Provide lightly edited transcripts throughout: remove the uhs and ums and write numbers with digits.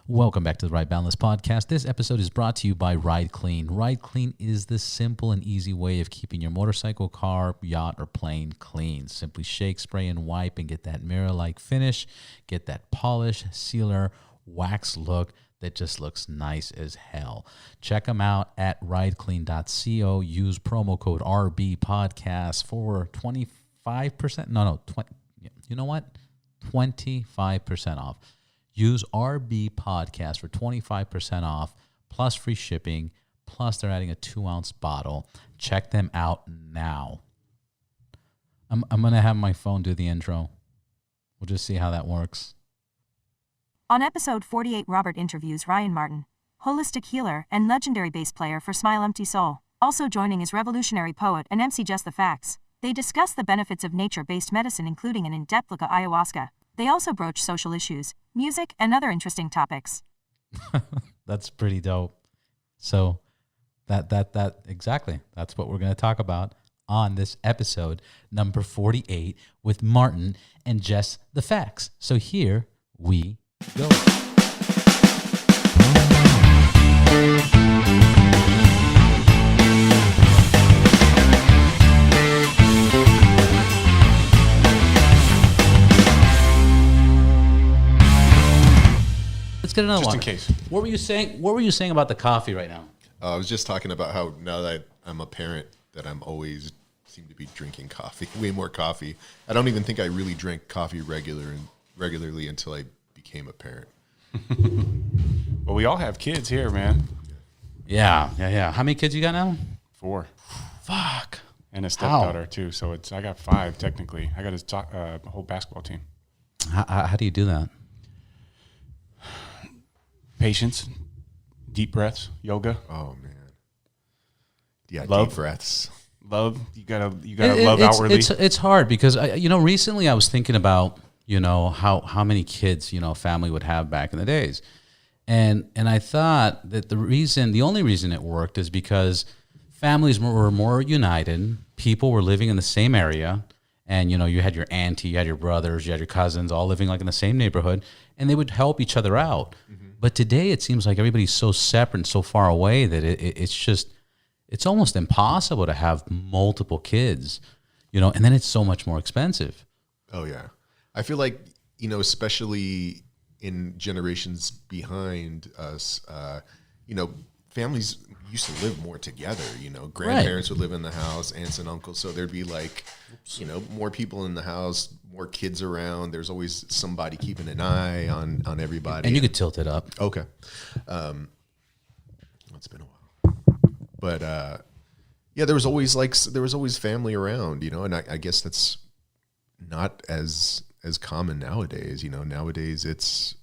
Welcome back to the Ride Boundless podcast. This episode is brought to you by Ride Clean. Ride Clean is the simple and easy way of keeping your motorcycle, car, yacht, or plane clean. Simply shake, spray, and wipe and get that mirror-like finish. Get that polish, sealer, wax look that just looks nice as hell. Check them out at rideclean.co. Use promo code RBPodcast for 25%. 20. You know what? 25% off. Use RB Podcast for 25% off, plus free shipping, plus they're adding a 2-ounce bottle. Check them out now. I'm going to have my phone do the intro. We'll just see how that works. On episode 48, Robert interviews Ryan Martin, holistic healer and legendary bass player for Smile Empty Soul. Also joining is revolutionary poet and Emcee Jess the Facts. They discuss the benefits of nature-based medicine, including an in-depth look at ayahuasca. They also broach social issues, music, and other interesting topics. That's pretty dope. So that exactly. That's what we're going to talk about on this episode, number 48, with Martin and Jess the Facts. So here we go. Let's get another just one. in case. What were you saying? What were you saying about the coffee right now? I was just talking about how now that I'm a parent, that I'm always seem to be drinking coffee, way more coffee. I don't even think I really drank coffee regularly until I became a parent. Well, we all have kids here, man. Yeah. How many kids you got now? 4. Fuck. And a stepdaughter, too. So I got 5, technically. I got a whole basketball team. How do you do that? Patience, deep breaths, yoga. Oh man, yeah, Love. deep breaths. Love. You gotta love outwardly. It's hard because recently I was thinking about how many kids family would have back in the days, and I thought that the only reason it worked is because families were more united. People were living in the same area, and you had your auntie, you had your brothers, you had your cousins, all living like in the same neighborhood, and they would help each other out. Mm-hmm. But today it seems like everybody's so separate and so far away that it's almost impossible to have multiple kids, and then it's so much more expensive. Oh yeah, I feel like especially in generations behind us, families used to live more together. Grandparents would live in the house, aunts and uncles, so there'd be like more people in the house, more kids around. There's always somebody keeping an eye on everybody. And you could tilt it up. Okay. It's been a while. But there was always family around, and I guess that's not as common nowadays. Nowadays it's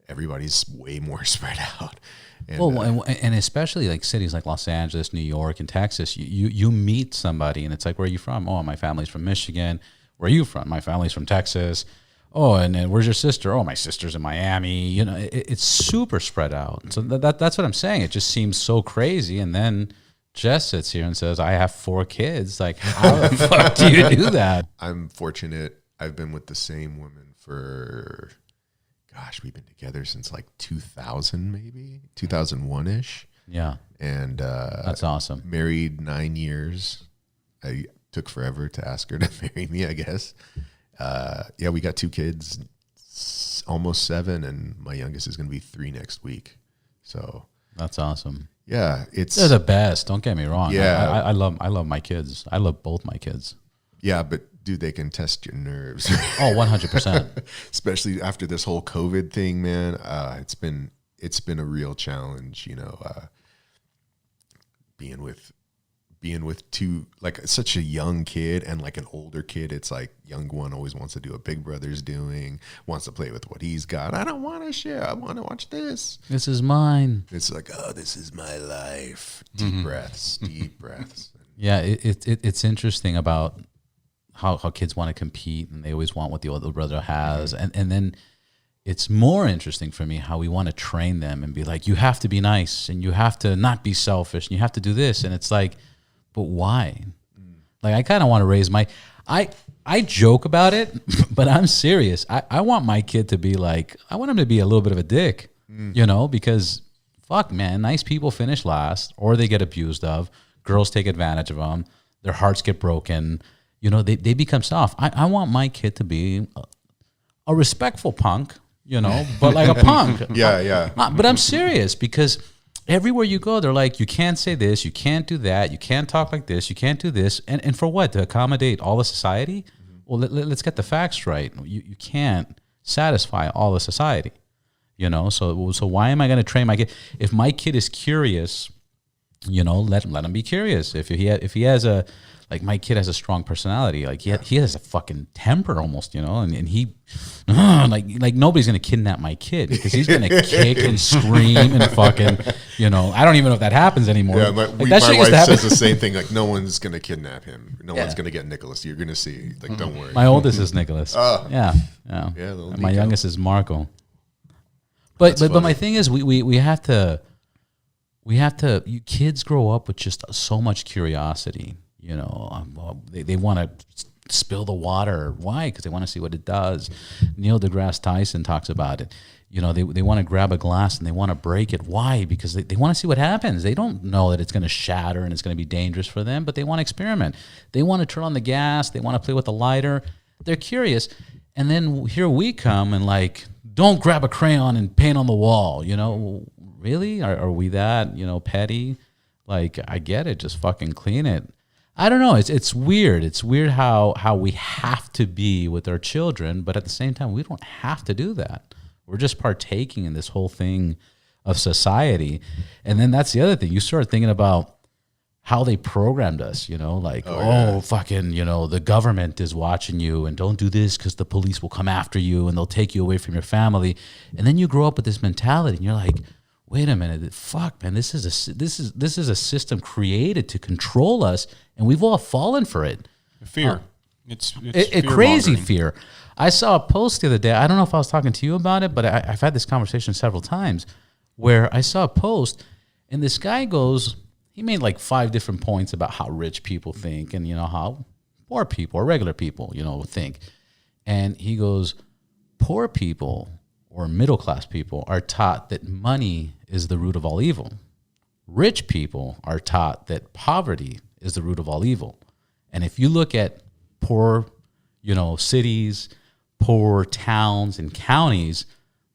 everybody's way more spread out. And, and especially like cities like Los Angeles, New York, and Texas, you meet somebody and it's like, where are you from? Oh, my family's from Michigan. Where are you from? My family's from Texas. Oh, and then where's your sister? Oh, my sister's in Miami. It's super spread out. So that's what I'm saying. It just seems so crazy. And then Jess sits here and says, I have 4 kids. Like, how the fuck do you do that? I'm fortunate. I've been with the same woman for, we've been together since like 2000, maybe 2001-ish. Yeah. And that's awesome. Married 9 years. I took forever to ask her to marry me, I guess. We got 2 kids, almost 7, and my youngest is going to be 3 next week. So that's awesome. Yeah, they're the best. Don't get me wrong. Yeah, I love my kids. I love both my kids. Yeah, but dude, they can test your nerves. Oh, 100%. Especially after this whole COVID thing, man. It's been a real challenge, being with 2, like such a young kid and like an older kid. It's like young one always wants to do what big brother's doing, wants to play with what he's got. I don't want to share. I want to watch this. This is mine. It's like, oh, this is my life. Deep breaths, deep breaths. Yeah, it's interesting about how kids want to compete and they always want what the older brother has. Mm-hmm. And then it's more interesting for me how we want to train them and be like, you have to be nice and you have to not be selfish and you have to do this. And it's like, but why? Like, I kind of want to raise I joke about it, but I'm serious. I want my kid to be like, I want him to be a little bit of a dick. you know, because fuck, man, nice people finish last, or they get abused of. Girls take advantage of them. Their hearts get broken. You know, they become soft. I want my kid to be a respectful punk, you know, but like a punk. Yeah. But I'm serious, because everywhere you go, they're like, you can't say this, you can't do that, you can't talk like this, you can't do this. And for what? To accommodate all the society? Well, let's get the facts right. You can't satisfy all the society, you know? So why am I going to train my kid? If my kid is curious, you know, let him be curious. If he has a, like, my kid has a strong personality. Like, he has a fucking temper almost, you know, and he, like nobody's going to kidnap my kid, because he's going to kick and scream and fucking, you know, I don't even know if that happens anymore. Yeah, like, my wife says the same thing. Like, no one's going to kidnap him. No one's going to get Nicholas. You're going to see. Like, don't worry. My oldest is Nicholas. Yeah. And my youngest is Marco. But my thing is, we have to, you kids grow up with just so much curiosity. You know, they want to spill the water. Why? Because they want to see what it does. Neil deGrasse Tyson talks about it. You know, they want to grab a glass and they want to break it. Why? Because they want to see what happens. They don't know that it's going to shatter and it's going to be dangerous for them, but they want to experiment. They want to turn on the gas. They want to play with the lighter. They're curious. And then here we come and like, don't grab a crayon and paint on the wall. You know, really? Are we that, you know, petty? Like, I get it. Just fucking clean it. I don't know. It's weird. It's weird how we have to be with our children, but at the same time, we don't have to do that. We're just partaking in this whole thing of society. And then that's the other thing. You start thinking about how they programmed us, you know, like, fucking, you know, the government is watching you and don't do this because the police will come after you and they'll take you away from your family. And then you grow up with this mentality and you're like, wait a minute, fuck, man, this is a system created to control us, and we've all fallen for it. Fear. It's crazy fear. I saw a post the other day. I don't know if I was talking to you about it, but I've had this conversation several times where I saw a post, and this guy goes, he made like 5 different points about how rich people think and, you know, how poor people or regular people, you know, think. And he goes, poor people or middle-class people are taught that money is the root of all evil. Rich people are taught that poverty is the root of all evil. And if you look at poor, you know, cities, poor towns and counties,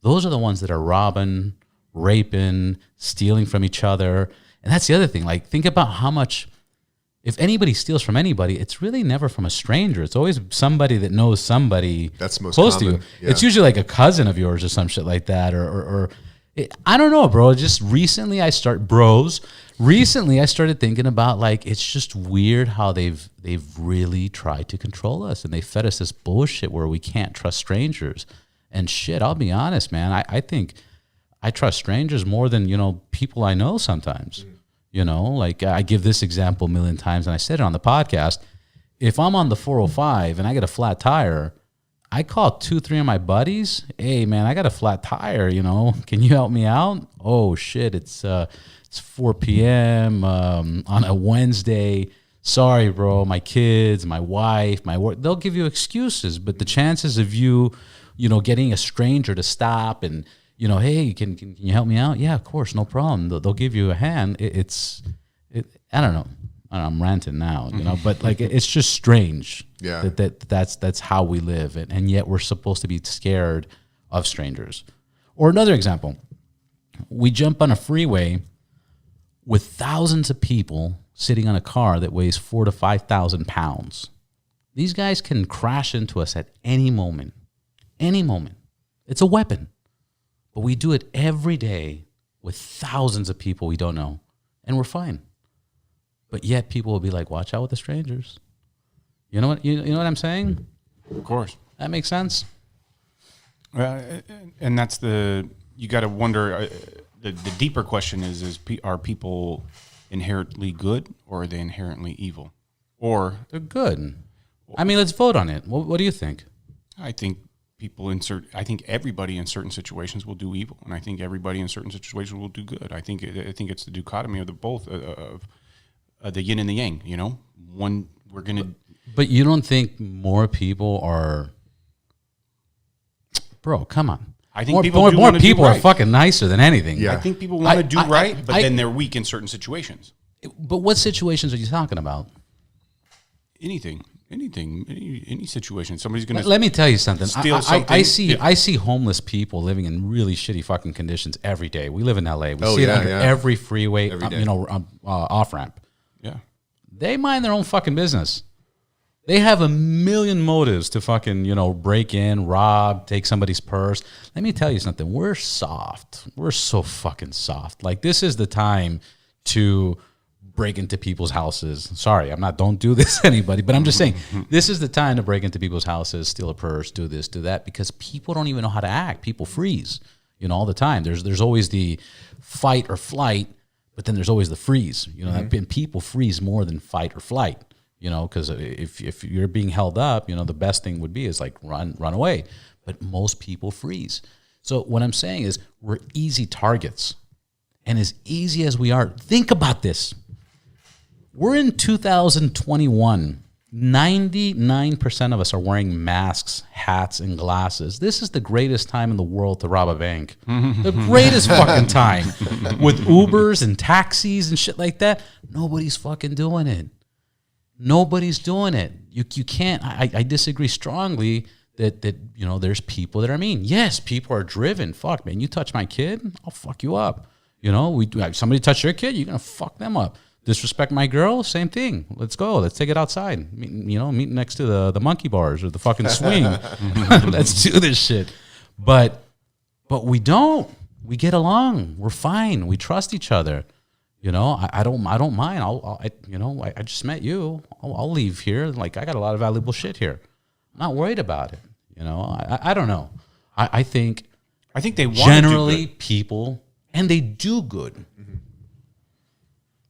those are the ones that are robbing, raping, stealing from each other. And that's the other thing. Like, think about how much, if anybody steals from anybody, it's really never from a stranger. It's always somebody that knows somebody that's most close common. to you. Yeah. It's usually like a cousin of yours or some shit like that. Or I don't know, bro. Just recently I started thinking about, like, it's just weird how they've really tried to control us, and they fed us this bullshit where we can't trust strangers. And shit, I'll be honest, man. I think I trust strangers more than, you know, people I know sometimes. You know, like, I give this example a million times, and I said it on the podcast. If I'm on the 405 and I get a flat tire, I call 2-3 of my buddies. Hey, man, I got a flat tire, you know. Can you help me out? Oh, shit, it's 4 p.m. On a Wednesday. Sorry, bro, my kids, my wife, my work. They'll give you excuses, but the chances of you know, getting a stranger to stop and, you know, hey, can you help me out? Yeah, of course, no problem. They'll give you a hand. I don't know. I'm ranting now, you know, but like, it's just strange. Yeah. That's how we live, and yet we're supposed to be scared of strangers. Or another example, we jump on a freeway with thousands of people sitting on a car that weighs 4,000 to 5,000 pounds. These guys can crash into us at any moment. Any moment. It's a weapon. But we do it every day with thousands of people we don't know, and we're fine. But yet people will be like, watch out with the strangers. You know what? You know what I'm saying? Of course. That makes sense. And that's you got to wonder, the deeper question is are people inherently good, or are they inherently evil? Or they're good. I mean, let's vote on it. What do you think? I think I think everybody in certain situations will do evil, and I think everybody in certain situations will do good. I think it's the dichotomy of the both of the yin and the yang. You know, one we're gonna. But you don't think more people are? Bro, come on. I think More people do are right. fucking nicer than anything. Yeah. I think people want to do right, but I- then they're weak in certain situations. But what situations are you talking about? Anything, any situation. Somebody's going to Let me tell you something. steal I something. I see homeless people living in really shitty fucking conditions every day. We live in LA. We Oh, see it yeah, under yeah. every freeway, Every day. off ramp. Yeah. They mind their own fucking business. They have a million motives to fucking, break in, rob, take somebody's purse. Let me tell you something. We're soft. We're so fucking soft. Like, this is the time to break into people's houses. Sorry, don't do this to anybody, but I'm just saying, this is the time to break into people's houses, steal a purse, do this, do that, because people don't even know how to act. People freeze, all the time. There's always the fight or flight, but then there's always the freeze. And people freeze more than fight or flight. Because if you're being held up, the best thing would be is like run away. But most people freeze. So what I'm saying is we're easy targets. And as easy as we are, think about this. We're in 2021. 99% of us are wearing masks, hats, and glasses. This is the greatest time in the world to rob a bank. The greatest fucking time. With Ubers and taxis and shit like that, nobody's fucking doing it. Nobody's doing it. You can't. I disagree strongly that there's people that are mean. Yes, people are driven. Fuck, man, you touch my kid, I'll fuck you up. Somebody touch your kid, you're gonna fuck them up. Disrespect my girl, same thing. Let's go. Let's take it outside. Meet next to the monkey bars or the fucking swing. Let's do this shit. But we don't. We get along. We're fine. We trust each other. I don't mind. I just met you. I'll leave here. Like, I got a lot of valuable shit here. I'm not worried about it. I don't know. I think they want generally to do good. people, and they do good. Mm-hmm.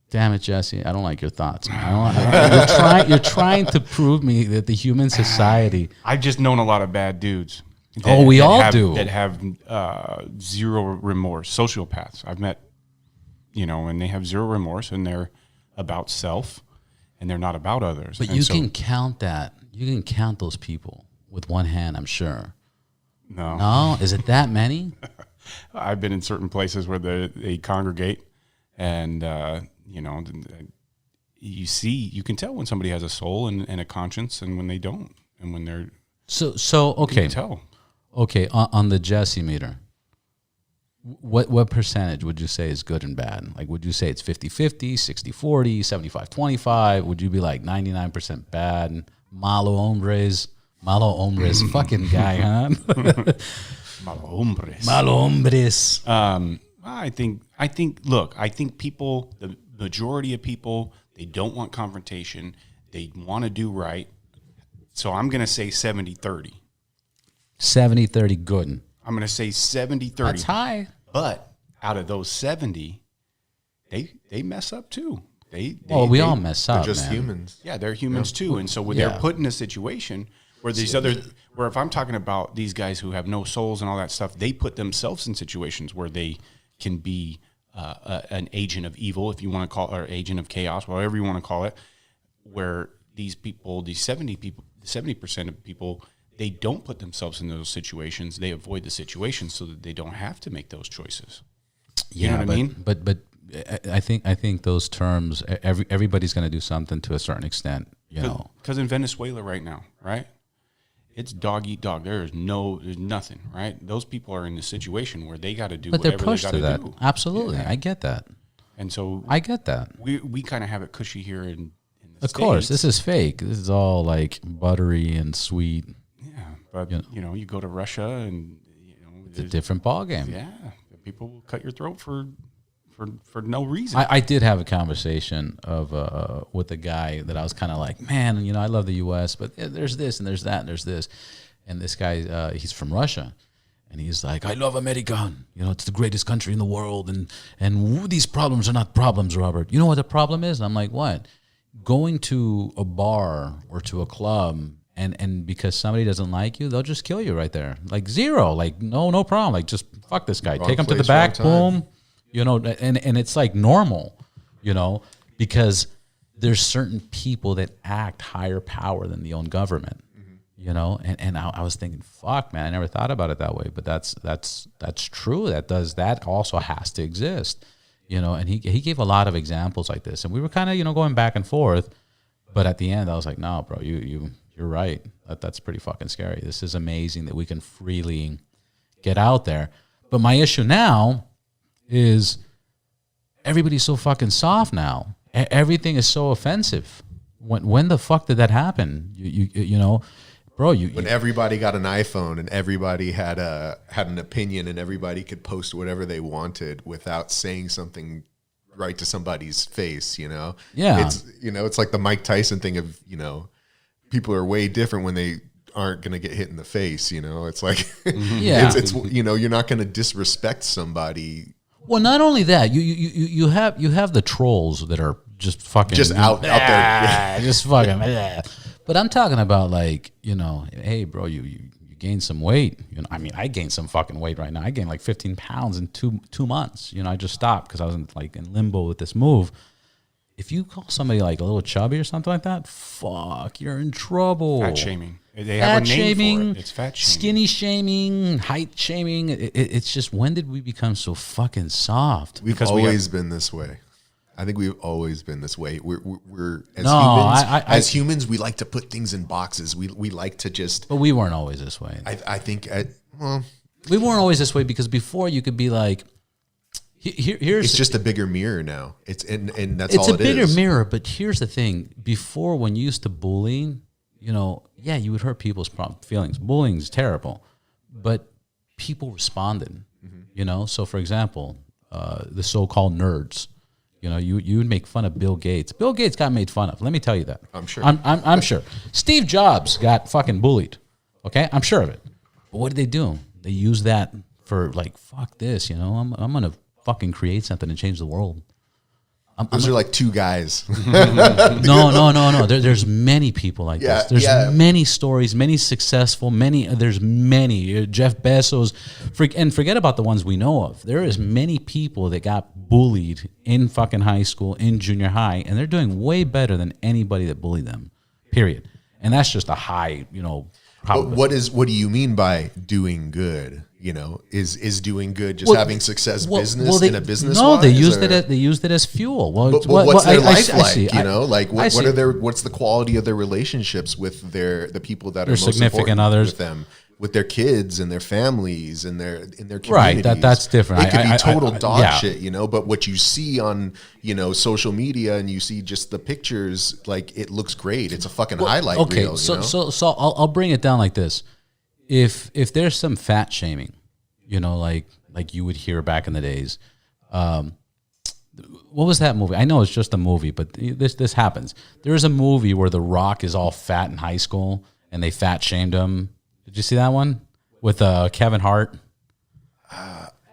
Damn it, Jesse. I don't like your thoughts, man. You're trying to prove me that the human society. I've just known a lot of bad dudes. We all do. That have zero remorse. Sociopaths. I've met, and they have zero remorse, and they're about self, and they're not about others. But you can count that. You can count those people with one hand, I'm sure. No? Is it that many? I've been in certain places where they congregate, and you can tell when somebody has a soul and a conscience, and when they don't, and when they're okay. You can tell. Okay, on the Jesse meter, what percentage would you say is good and bad? Like, would you say it's 50-50, 60-40, 75-25? Would you be like 99% bad? Malo hombres, fucking guy, huh? Malo hombres. I think people, the majority of people, they don't want confrontation. They want to do right. So I'm going to say 70-30. 70-30 good. I'm going to say 70-30. That's high. But out of those 70, they mess up too. We all mess up. They're just man. humans. Yeah, they're humans too. And so when they're put in a situation where where if I'm talking about these guys who have no souls and all that stuff, they put themselves in situations where they can be an agent of evil, if you want to call it, or agent of chaos, whatever you want to call it, where these people, these 70% of people, they don't put themselves in those situations. They avoid the situations so that they don't have to make those choices. You know what I mean? But I think those terms, everybody's going to do something to a certain extent, Because in Venezuela right now, right, it's dog eat dog. There's nothing, right? Those people are in the situation where they got to do whatever they got to do. Absolutely, yeah. I get that. And so I get that. We kind of have it cushy here in the Of course, States. this is fake. This is all like buttery and sweet. Yeah, but you go to Russia and It's a different ballgame. Yeah, people will cut your throat for no reason. I did have a conversation with a guy that I was kind of like, man, I love the U.S., but there's this and there's that and there's this. And this guy, he's from Russia. And he's like, I love America. It's the greatest country in the world. And these problems are not problems, Robert. You know what the problem is? And I'm like, what? Going to a bar or to a club and because somebody doesn't like you, they'll just kill you right there. Like zero. Like, no problem. Like, just fuck this guy. Wrong Take him to the place, back. wrong time. Boom. And it's like normal, because there's certain people that act higher power than the own government. you know, and I was thinking, fuck, man, I never thought about it that way, but that's true. That also has to exist, you know. And he gave a lot of examples like this, and we were kind of, you know, going back and forth, but at the end I was like, no, bro, you're right. That's pretty fucking scary. This is amazing that we can freely get out there. But my issue now is everybody's so fucking soft now. Everything is so offensive. When the fuck did that happen? You know, bro, when everybody got an iPhone and everybody had an opinion and everybody could post whatever they wanted without saying something right to somebody's face, you know? Yeah. It's, you know, it's like the Mike Tyson thing of, you know, people are way different when they aren't going to get hit in the face, you know? It's like, yeah. it's you know, you're not going to disrespect somebody. Well, not only that, you have the trolls that are just fucking Just out there. Yeah. Just fucking. But I'm talking about, like, you know, hey, bro, you gained some weight. You know, I mean, I gained some fucking weight right now. I gained like 15 pounds in two months. You know, I just stopped because I was in limbo with this move. If you call somebody like a little chubby or something like that, fuck, you're in trouble. Fat shaming. They have a name for it. It's fat shaming. Skinny shaming, height shaming. It's just, when did we become so fucking soft? We've always been this way. I think we've always been this way. We're as humans, we like to put things in boxes. We like to just. But we weren't always this way. I think we weren't always this way, because before you could be like, here's. It's just a bigger mirror now. And that's all it is. It's a bigger mirror, but here's the thing. Before, when you used to bullying, you know, yeah, you would hurt people's feelings. Bullying is terrible, but people responded. You know, so for example, the so-called nerds. You know, you would make fun of Bill Gates. Bill Gates got made fun of. Let me tell you that. I'm sure. I'm sure. Steve Jobs got fucking bullied. Okay, I'm sure of it. But what did they do? They used that for, like, fuck this. You know, I'm gonna fucking create something and change the world. Those are like two guys. No. There's many people like this. There's many stories, many successful, there's many. Jeff Bezos, forget about the ones we know of. There is many people that got bullied in fucking high school, in junior high, and they're doing way better than anybody that bullied them, period. And that's just a high, you know, probability. But what do you mean by doing good? You know, is doing good just having success in a business? No, they used it as fuel. Well, but what's their life like? You know, like what's the quality of their relationships with the people that are most significant others with them, with their kids and their families and their communities? Right, that's different. It could be total dog shit, you know. But what you see on, you know, social media, and you see just the pictures, like, it looks great. It's a fucking highlight reel. Okay, so I'll bring it down like this. If there's some fat shaming, you know, like you would hear back in the days, what was that movie? I know it's just a movie, but this happens. There's a movie where The Rock is all fat in high school and they fat shamed him. Did you see that one with Kevin Hart?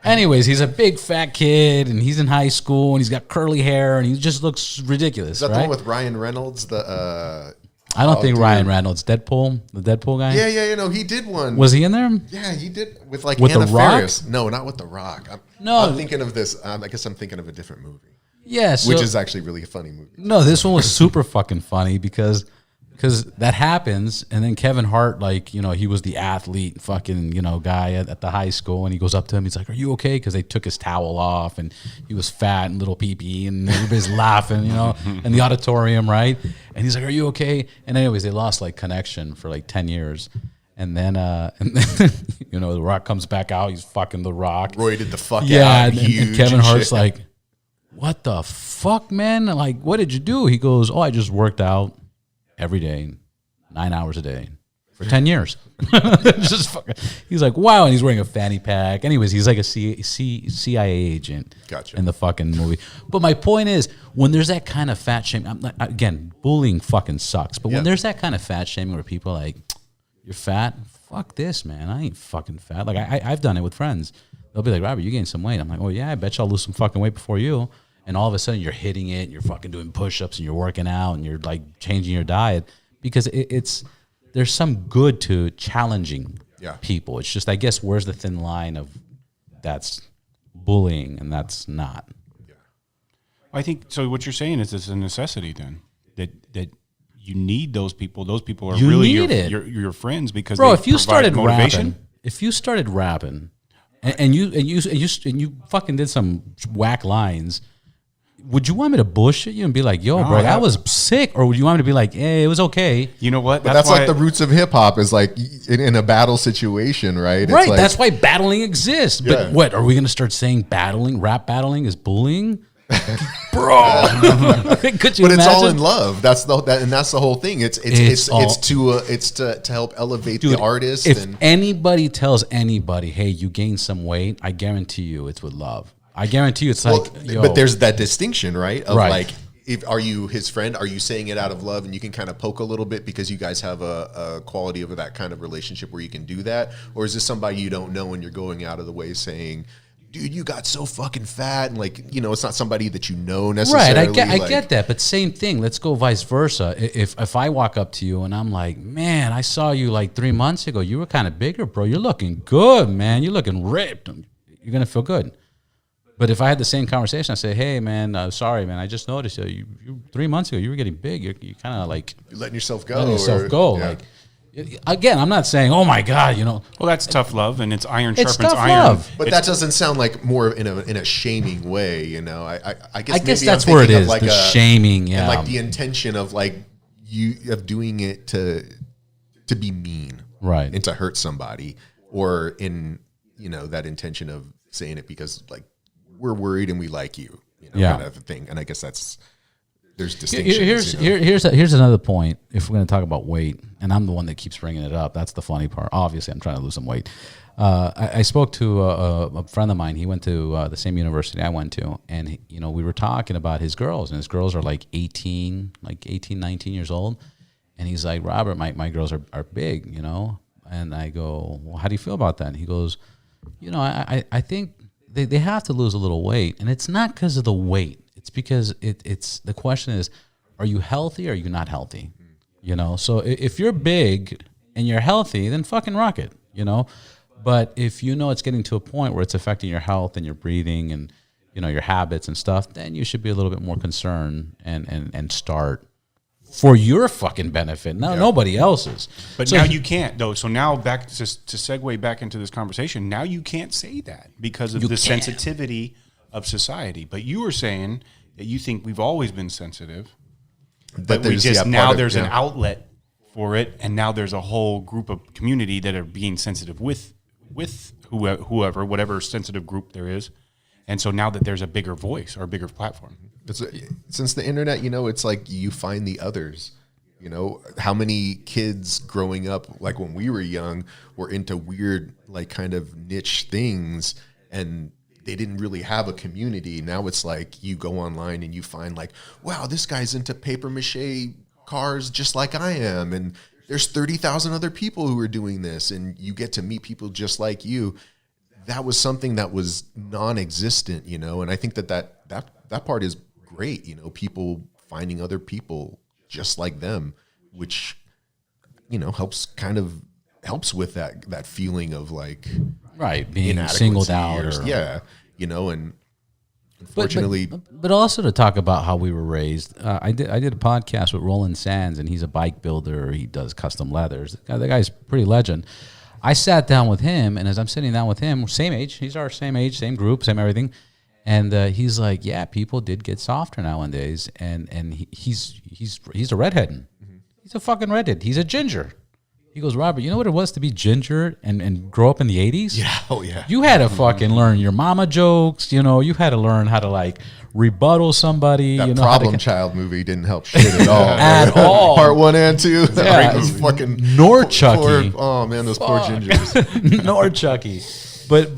Anyways, he's a big fat kid and he's in high school and he's got curly hair and he just looks ridiculous. Is that the one with Ryan Reynolds? I don't think Ryan Reynolds, the Deadpool guy. Yeah, you know, he did one. Was he in there? Yeah, he did with Anna Faris. No, not with The Rock. I'm thinking of this. I guess I'm thinking of a different movie. Yeah, which is actually really a funny movie. No, this one was super fucking funny because that happens, and then Kevin Hart, like, you know, he was the athlete fucking, you know, guy at the high school, and he goes up to him, he's like, "Are you okay?" Because they took his towel off, and he was fat and little pee-pee, and everybody's laughing, you know, in the auditorium, right? And he's like, "Are you okay?" And anyways, they lost, like, connection for like 10 years. And then you know, The Rock comes back out, he's fucking The Rock. Roided the fuck out. Yeah, and Kevin Hart's like, "What the fuck, man? Like, what did you do?" He goes, "Oh, I just worked out every day, 9 hours a day for 10 years. Just fucking, he's like, wow. And he's wearing a fanny pack. Anyways, he's like a CIA agent in the fucking movie. But my point is, when there's that kind of fat shaming, again, bullying fucking sucks. But when there's that kind of fat shaming where people are like, "You're fat? Fuck this, man. I ain't fucking fat." Like, I've done it with friends. They'll be like, "Robert, you gained some weight." I'm like, "Oh, yeah, I bet you I'll lose some fucking weight before you." And all of a sudden you're hitting it, and you're fucking doing push-ups, and you're working out, and you're like changing your diet, because there's some good to challenging people. It's just, I guess, where's the thin line of that's bullying and that's not? Yeah. I think so. What you're saying is it's a necessity then that you need those people. Those people are You really need it. your friends because Bro, they if you provide started motivation. rapping, and you fucking did some whack lines, would you want me to bullshit you and be like, "Yo, bro, that was sick," or would you want me to be like, "Hey, it was okay"? You know what? But that's like the roots of hip hop is like in a battle situation, right? Right. It's like, That's why battling exists. But Yeah. what are we going to start saying? Rap battling is bullying, bro. Could you but it's all imagine? in love. That's the whole thing. It's to help elevate the artist. If And anybody tells anybody, "Hey, you gained some weight," I guarantee you it's with love. I guarantee you it's like, yo. but there's that distinction, right? Of Right. like, are you his friend? Are you saying it out of love, and you can kind of poke a little bit because you guys have a quality of that kind of relationship where you can do that, or is this somebody you don't know and you're going out of the way saying, "Dude, you got so fucking fat," and like, it's not somebody that you know necessarily. Right, I get that, but same thing. Let's go vice versa. If I walk up to you and I'm like, "Man, I saw you like 3 months ago. You were kind of bigger, bro. You're looking good, man. You're looking ripped." You're gonna feel good. But if I had the same conversation, I say, "Hey, man, sorry, man. I just noticed you 3 months ago you were getting big. You kind of like You're letting yourself go. Yeah. Like, again, I'm not saying, "Oh my God," Well, that's tough love, and it's iron It's sharpens tough iron. love. But that doesn't sound like more in a shaming way, I guess guess maybe that's I'm where it thinking of is, like the shaming, yeah. and like the intention of like of doing it to be mean, Right. and to hurt somebody, or in that intention of saying it because like we're worried and we like you, Yeah. kind of a thing. And I guess there's distinctions. Here's another point. If we're going to talk about weight, and I'm the one that keeps bringing it up, that's the funny part. Obviously, I'm trying to lose some weight. I spoke to a friend of mine. He went to the same university I went to, and we were talking about his girls, and his girls are like 18, 19 years old. And he's like, "Robert, my girls are big, And I go, "Well, how do you feel about that?" And he goes, I think they have to lose a little weight, and it's not because of the weight. It's because it's the question is, are you healthy or are you not healthy? So if you're big and you're healthy, then fucking rock it, But if it's getting to a point where it's affecting your health and your breathing and your habits and stuff, then you should be a little bit more concerned and start for your fucking benefit, nobody else's. But So now you can't, though. So now back to segue back into this conversation, now you can't say that because of the sensitivity of society. But you were saying that you think we've always been sensitive, but we just there's an outlet for it, and now there's a whole group of community that are being sensitive with whoever, whatever sensitive group there is. And so now that there's a bigger voice or a bigger platform. Since the internet, it's like you find the others. How many kids growing up, like when we were young, were into weird, like kind of niche things, and they didn't really have a community. Now it's like you go online and you find like, wow, this guy's into paper mache cars just like I am, and there's 30,000 other people who are doing this, and you get to meet people just like you. That was something that was non-existent, and I think that part is great, people finding other people just like them, which helps with that feeling of like being singled out, and unfortunately, but also to talk about how we were raised. I did a podcast with Roland Sands, and he's a bike builder. He does custom leathers. The guy's pretty legend. I sat down with him, and as I'm sitting down with him, same age, he's our same age, same group, same everything, and he's like, "Yeah, people did get softer nowadays," and he's a redhead. Mm-hmm. He's a fucking redhead. He's a ginger. He goes, "Robert, you know what it was to be ginger and grow up in the 80s? Yeah, oh yeah. You had to fucking learn your mama jokes, you had to learn how to like rebuttal somebody. That Problem Child movie didn't help shit at all. At all. Part 1 and 2. Yeah, Those fucking nor Chucky. Oh man, those poor gingers. Nor Chucky. But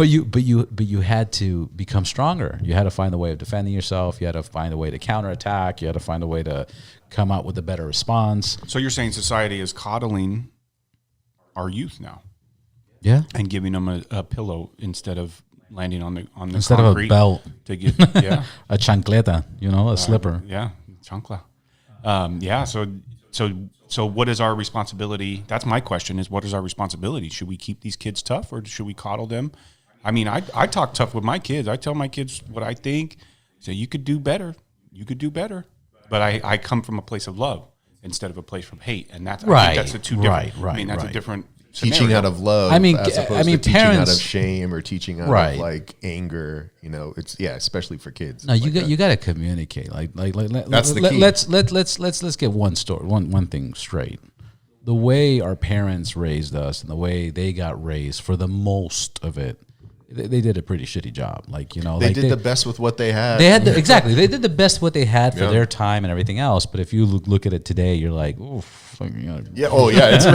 you had to become stronger. You had to find a way of defending yourself. You had to find a way to counterattack. You had to find a way to come out with a better response. So you're saying society is coddling our youth now, yeah, and giving them a pillow instead of landing on the instead concrete of a belt to get a chancleta, a slipper. Chancla. So what is our responsibility? That's my question, is what is our responsibility? Should we keep these kids tough, or should we coddle them? I mean, I talk tough with my kids. I tell my kids what I think. Say, you could do better. You could do better. but I come from a place of love instead of a place from hate, and that's I Right, think that's the two different. right, I mean, that's right. a different teaching scenario. out of love. I mean, as opposed I mean, to teaching parents- out of shame or teaching out Right. of like anger. You know, it's especially for kids. No, It's you like got you got to communicate. That's the key. Let's get one thing straight. The way our parents raised us and the way they got raised, for the most of it, they did a pretty shitty job. Like, you know, They did the best with what they had. They had exactly. They did the best what they had for Yeah. their time and everything else. But if you look at it today, you're like, oof. Yeah. Oh, yeah. It's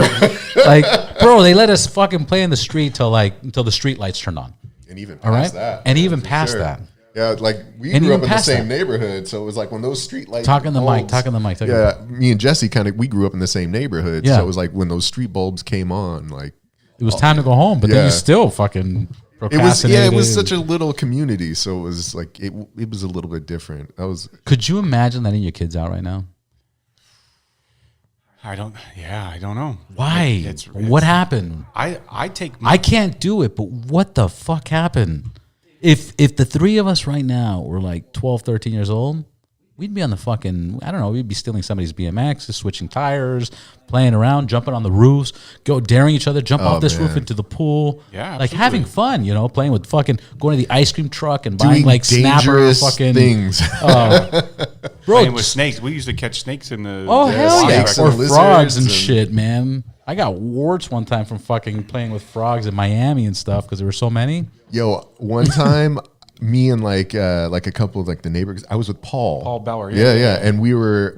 right. Like, bro, they let us fucking play in the street till the street lights turned on. And even past All right, that. and yeah, even for past sure. that. Yeah, like we And grew even up in the past same that. neighborhood, so it was like when those street lights. Talking the mic, bulbs- talking the mic. Talking Yeah, me and Jesse we grew up in the same neighborhood, Yeah. so it was like when those street bulbs came on, like It was time to go home, but then Yeah. you still fucking it was. procrastinated. Yeah, it was such a little community, so it was like it was a little bit different. Could you imagine letting your kids out right now? I don't know. Why? It's What happened? I take I can't do it, but what the fuck happened? If the three of us right now were like 12, 13 years old, we'd be on the fucking, I don't know, we'd be stealing somebody's BMXs, switching tires, playing around, jumping on the roofs, daring each other, jump off this roof man. into the pool. Yeah, like having fun, you know, playing with fucking, going to the ice cream truck and buying doing like snapper dangerous fucking things. Bro, playing with snakes. We used to catch snakes in the oh, hell yeah. snakes Or and lizards frogs and and- shit, man. I got warts one time from fucking playing with frogs in Miami and stuff because there were so many. Yo, one time, me and like a couple of like the neighbors, I was with Paul Bauer, yeah, and we were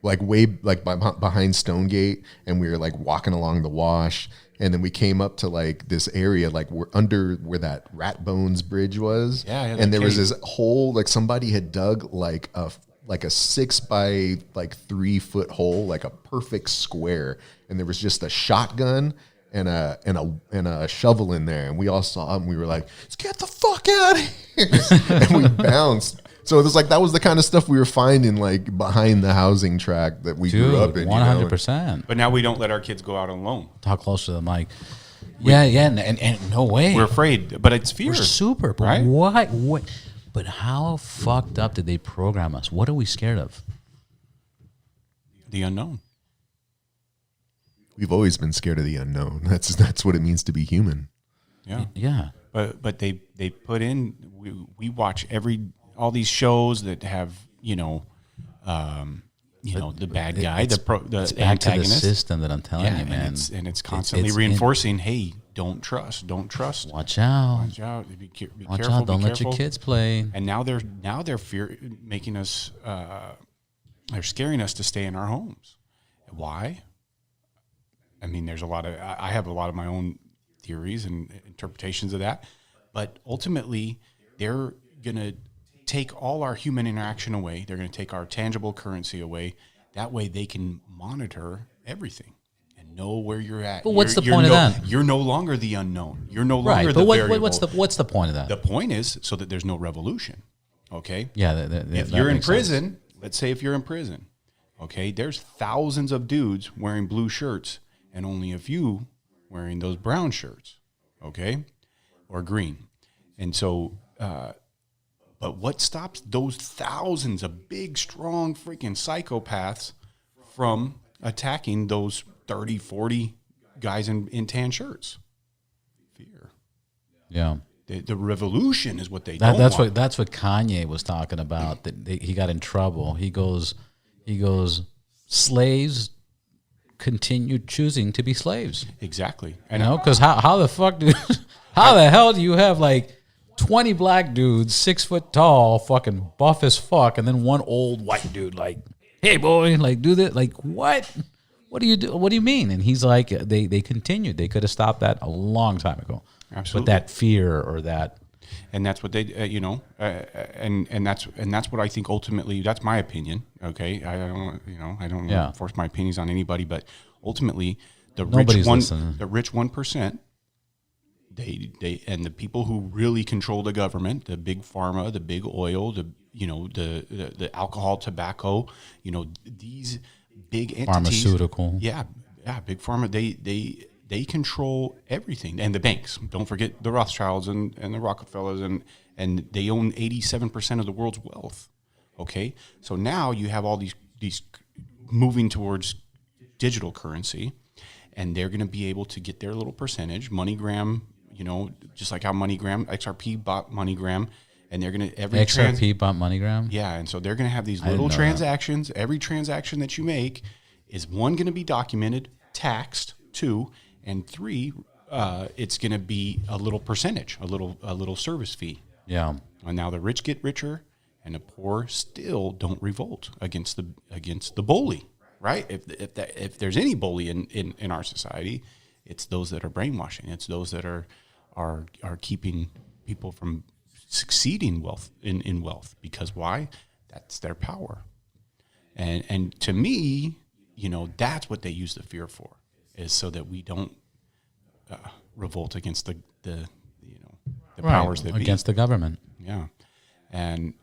like way like behind Stonegate, and we were like walking along the wash, and then we came up to like this area, like we're under where that Rat Bones Bridge was, Yeah, and there was cave. this hole, like somebody had dug like a 6 by 3 foot hole, like a perfect square, and there was just a shotgun and a shovel in there, and we all saw it, and we were like, "Let's get the fuck out of here!" And we bounced. So it was like that was the kind of stuff we were finding like behind the housing tract that we grew up in. 100%. But now we don't let our kids go out alone. Talk close to the mic. Yeah, and no way. We're afraid, but it's fear. We're super. But right? what? But how fucked up did they program us? What are we scared of? The unknown. We've always been scared of the unknown. That's what it means to be human. Yeah. Yeah. But they put in. We watch all these shows that have the bad guy, the It's back to the antagonist. system that I'm telling Yeah, you, man. and it's constantly it's reinforcing. Hey, don't trust. Watch out. Watch out. Be Watch careful. out. Don't be let your careful. kids play. And now they're making us. They're scaring us to stay in our homes. Why? I mean, there's a lot of. I have a lot of my own theories and interpretations of that, but ultimately, they're gonna take all our human interaction away. They're gonna take our tangible currency away. That way, they can monitor everything and know where you're at. But what's the You're point of that? You're no longer the unknown. You're no longer Right. the But variable. what's the point of that? The point is so that there's no revolution. Okay. Yeah. If you're in prison, let's say if you're in prison, okay, there's thousands of dudes wearing blue shirts and only a few wearing those brown shirts, okay, or green. And so, but what stops those thousands of big, strong, freaking psychopaths from attacking those 30, 40 guys in tan shirts? Fear. Yeah. The revolution is what they don't want. That's what Kanye was talking about. That he got in trouble. He goes, slaves continued choosing to be slaves. Exactly. You know, because how the fuck how the hell do you have like 20 black dudes, 6 foot tall, fucking buff as fuck, and then one old white dude like, hey boy, like do that, like what? What do you do? What do you mean? And he's like, they continued. They could have stopped that a long time ago. Absolutely. But that fear or that. And that's what they, and that's what I think ultimately. That's my opinion. Okay, I don't Yeah. force my opinions on anybody, but ultimately, Nobody's listening. the rich 1%, they and the people who really control the government, the big pharma, the big oil, the alcohol, tobacco, these big entities, Pharmaceutical. yeah, big pharma. They control everything, and the banks. Don't forget the Rothschilds and the Rockefellers, and they own 87% of the world's wealth. Okay, so now you have all these moving towards digital currency, and they're going to be able to get their little percentage. MoneyGram, just like how MoneyGram, XRP bought MoneyGram, and they're going to XRP bought MoneyGram. Yeah, and so they're going to have these little transactions. Every transaction that you make is, one, going to be documented, taxed, 2, and 3, it's going to be a little percentage, a little service fee. Yeah. And now the rich get richer, and the poor still don't revolt against the bully, right? If there's any bully in our society, it's those that are brainwashing. It's those that are keeping people from succeeding in wealth. Because why? That's their power. And to me, that's what they use the fear for, is so that we don't revolt against the powers that be. Against the government. Yeah. And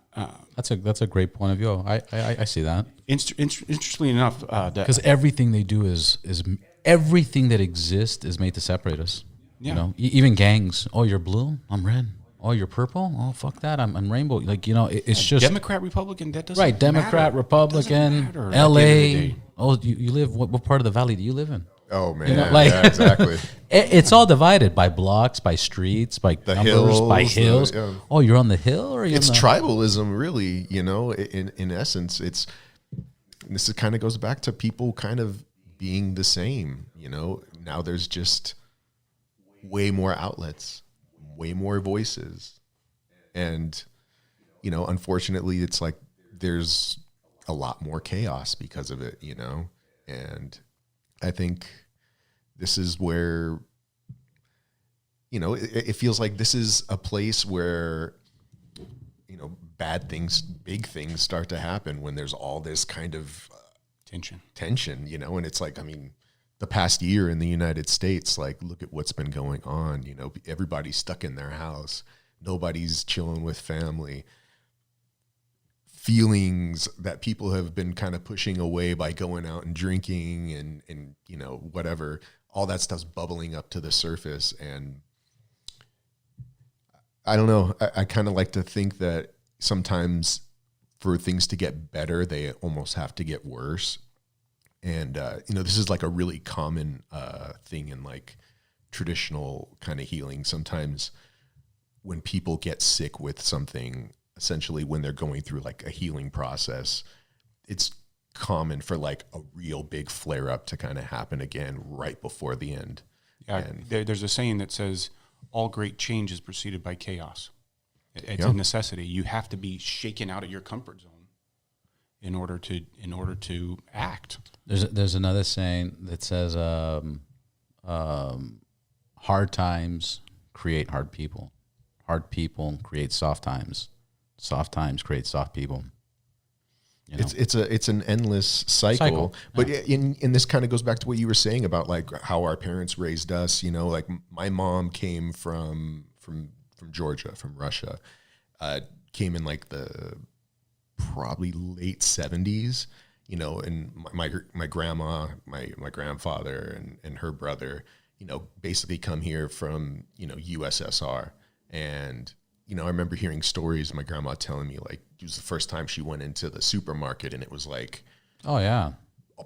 that's a great point of view. I see that. Interestingly enough, because everything they do is everything that exists is made to separate us. Yeah. Even gangs. Oh, you're blue, I'm red. Oh, you're purple. Oh, fuck that, I'm rainbow. It's just Democrat, Republican. That doesn't right. Democrat, matter. Republican, L.A. Oh, you live what part of the valley do you live in? Oh man, yeah, exactly. It's all divided by blocks, by streets, by The numbers, hills, by hills. yeah. Oh, you're on the hill, or you're It's on the... tribalism, really. In essence, this kind of goes back to people kind of being the same. Now there's just way more outlets, way more voices, and unfortunately, it's like there's a lot more chaos because of it. And I think this is where, it feels like this is a place where, bad things, big things start to happen when there's all this kind of tension, and it's like, the past year in the United States, like, look at what's been going on. Everybody's stuck in their house. Nobody's chilling with family. Feelings that people have been kind of pushing away by going out and drinking and whatever, all that stuff's bubbling up to the surface. And I don't know, I kind of like to think that sometimes for things to get better, they almost have to get worse. And this is like a really common thing in like traditional kind of healing. Sometimes when people get sick with something, essentially when they're going through like a healing process, it's common for like a real big flare up to kind of happen again right before the end. Yeah, and there's a saying that says all great change is preceded by chaos. It's a necessity. You have to be shaken out of your comfort zone in order to act. There's another saying that says hard times create hard people. Hard people create soft times. Soft times create soft people. It's an endless cycle. But in this kind of goes back to what you were saying about like how our parents raised us. Like my mom came from Georgia, from Russia, came in like the probably late 70s. And my grandma, my grandfather, and her brother, basically come here from USSR. And I remember hearing stories, my grandma telling me like it was the first time she went into the supermarket and it was like, oh yeah,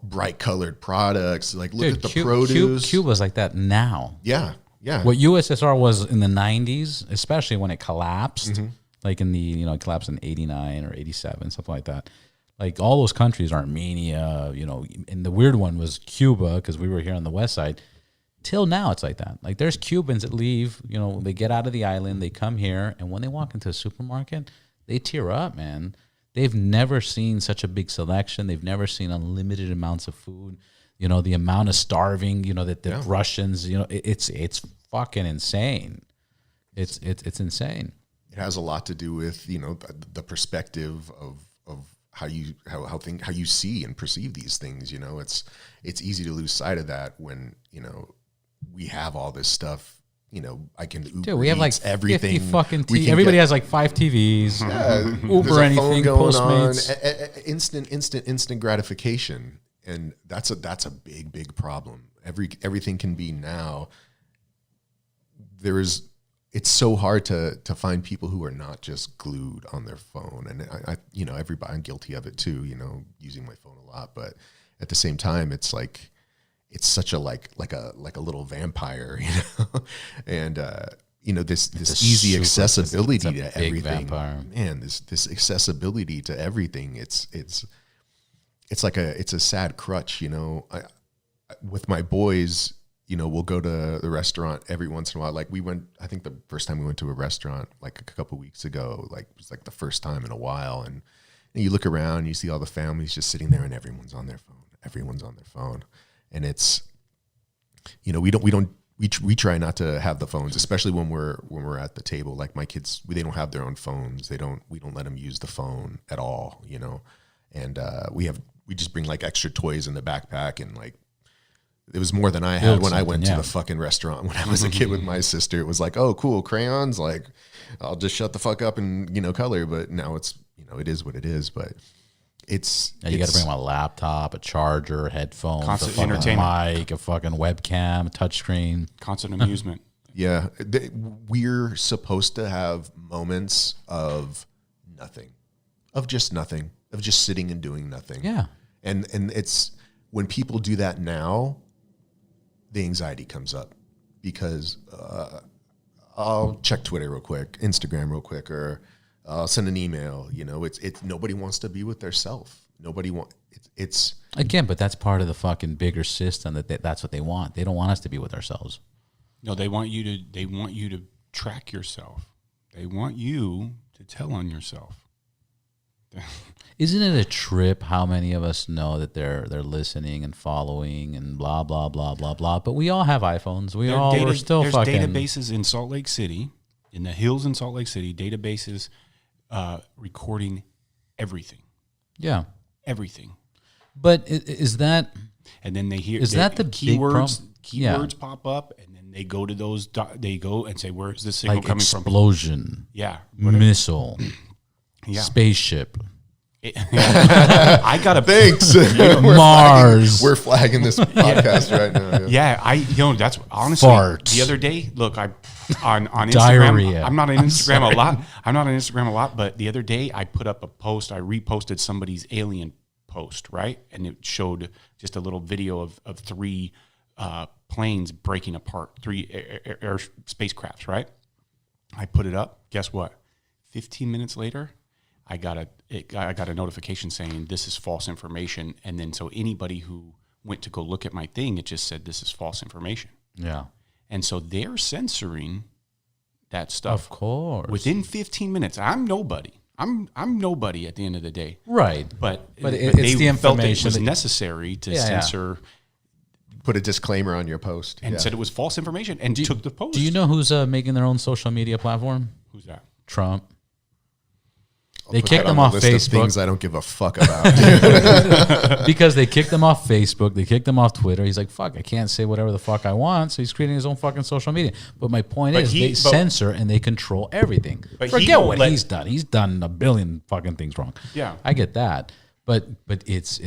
bright colored products. Like, look at the produce. Cuba's like that now. Yeah. What USSR was in the 90s, especially when it collapsed, like in the, it collapsed in 89 or 87, something like that. Like all those countries, Armenia, and the weird one was Cuba because we were here on the west side. Till now, it's like that. Like there's Cubans that leave, they get out of the island, they come here, and when they walk into a supermarket, they tear up, man. They've never seen such a big selection. They've never seen unlimited amounts of food. The amount of starving, that the Russians, it's fucking insane. It's insane. It has a lot to do with, the perspective of how you see and perceive these things. It's easy to lose sight of that when, we have all this stuff. I can Uber Dude, we have like everything. 50 fucking TVs. Everybody has like 5 TVs. Uber anything, Postmates. Instant gratification. And that's a big problem. Everything can be now. There is it's so hard to find people who are not just glued on their phone. And I you know, everybody, I'm guilty of it too, you know, using my phone a lot, but at the same time, it's like, it's such a, like a little vampire, you know? And, you know, this easy accessibility to everything, man, this accessibility to everything. It's a sad crutch, you know. I with my boys, you know, we'll go to the restaurant every once in a while. Like I think the first time we went to a restaurant like a couple weeks ago, like it was like the first time in a while. And you look around, and you see all the families just sitting there, and everyone's on their phone. And it's, you know, we try not to have the phones, especially when we're at the table. Like my kids, they don't have their own phones. We don't let them use the phone at all, you know. And we just bring like extra toys in the backpack, and like, it was more than I had when I went to the fucking restaurant when I was a kid with my sister. It was like, oh, cool, crayons. Like, I'll just shut the fuck up and, you know, color. But now it's, you know, it is what it is. But you got to bring a laptop, a charger, headphones, constant a entertainment, mic, a fucking webcam, a touchscreen, constant amusement. Yeah, we're supposed to have moments of nothing, of just sitting and doing nothing. Yeah, and it's when people do that now, the anxiety comes up because I'll check Twitter real quick, Instagram real quick, or I'll send an email. You know, it's nobody wants to be with their self. Nobody it's again, but that's part of the fucking bigger system that's what they want. They don't want us to be with ourselves. No, they want you to track yourself. They want you to tell on yourself. Isn't it a trip how many of us know that they're listening and following and blah blah blah blah blah? But we all have iPhones. We're still there's fucking databases in Salt Lake City, in the hills in Salt Lake City, databases recording everything. Yeah, everything. But is that? And then that the keywords? Yeah. Keywords pop up, and then they go to those. They go and say, "Where is this signal like coming from?" Explosion. Yeah. Missile. Yeah. Spaceship. I got a thanks. Mars. We're flagging this podcast right now. Yeah, that's honestly Fart. The other day. Look, on Instagram. Diarrhea. I'm not on Instagram a lot. I'm not on Instagram a lot, but the other day I put up a post. I reposted somebody's alien post, right, and it showed just a little video of three planes breaking apart, three air spacecrafts, right? I put it up. Guess what? 15 minutes later, I got a notification saying this is false information, and then so anybody who went to go look at my thing, it just said this is false information. Yeah, and so they're censoring that stuff. Of course, within 15 minutes. I'm nobody. I'm nobody at the end of the day. Right, but it's they the information felt it was necessary to censor. Put a disclaimer on your post and said it was false information and took the post. Do you know who's making their own social media platform? Who's that? Trump. They kicked them off Facebook. Things I don't give a fuck about. Because they kicked them off Facebook. They kicked them off Twitter. He's like, fuck, I can't say whatever the fuck I want. So he's creating his own fucking social media. But my point is they censor and they control everything. Forget what he's done. He's done a billion fucking things wrong. Yeah. I get that. But it's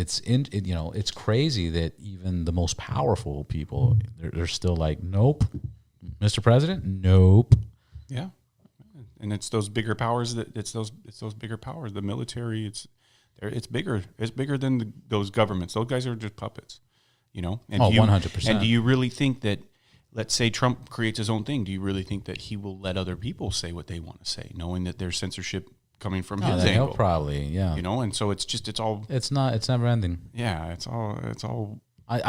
crazy that even the most powerful people, they're still like, nope. Mr. President, nope. Yeah. And it's those bigger powers it's those bigger powers. The military, it's bigger. It's bigger than those governments. Those guys are just puppets, you know. And 100%. And do you really think that, let's say Trump creates his own thing, do you really think that he will let other people say what they want to say, knowing that there's censorship coming from his angle? He'll probably, yeah. You know, and so it's never ending. Yeah, it's all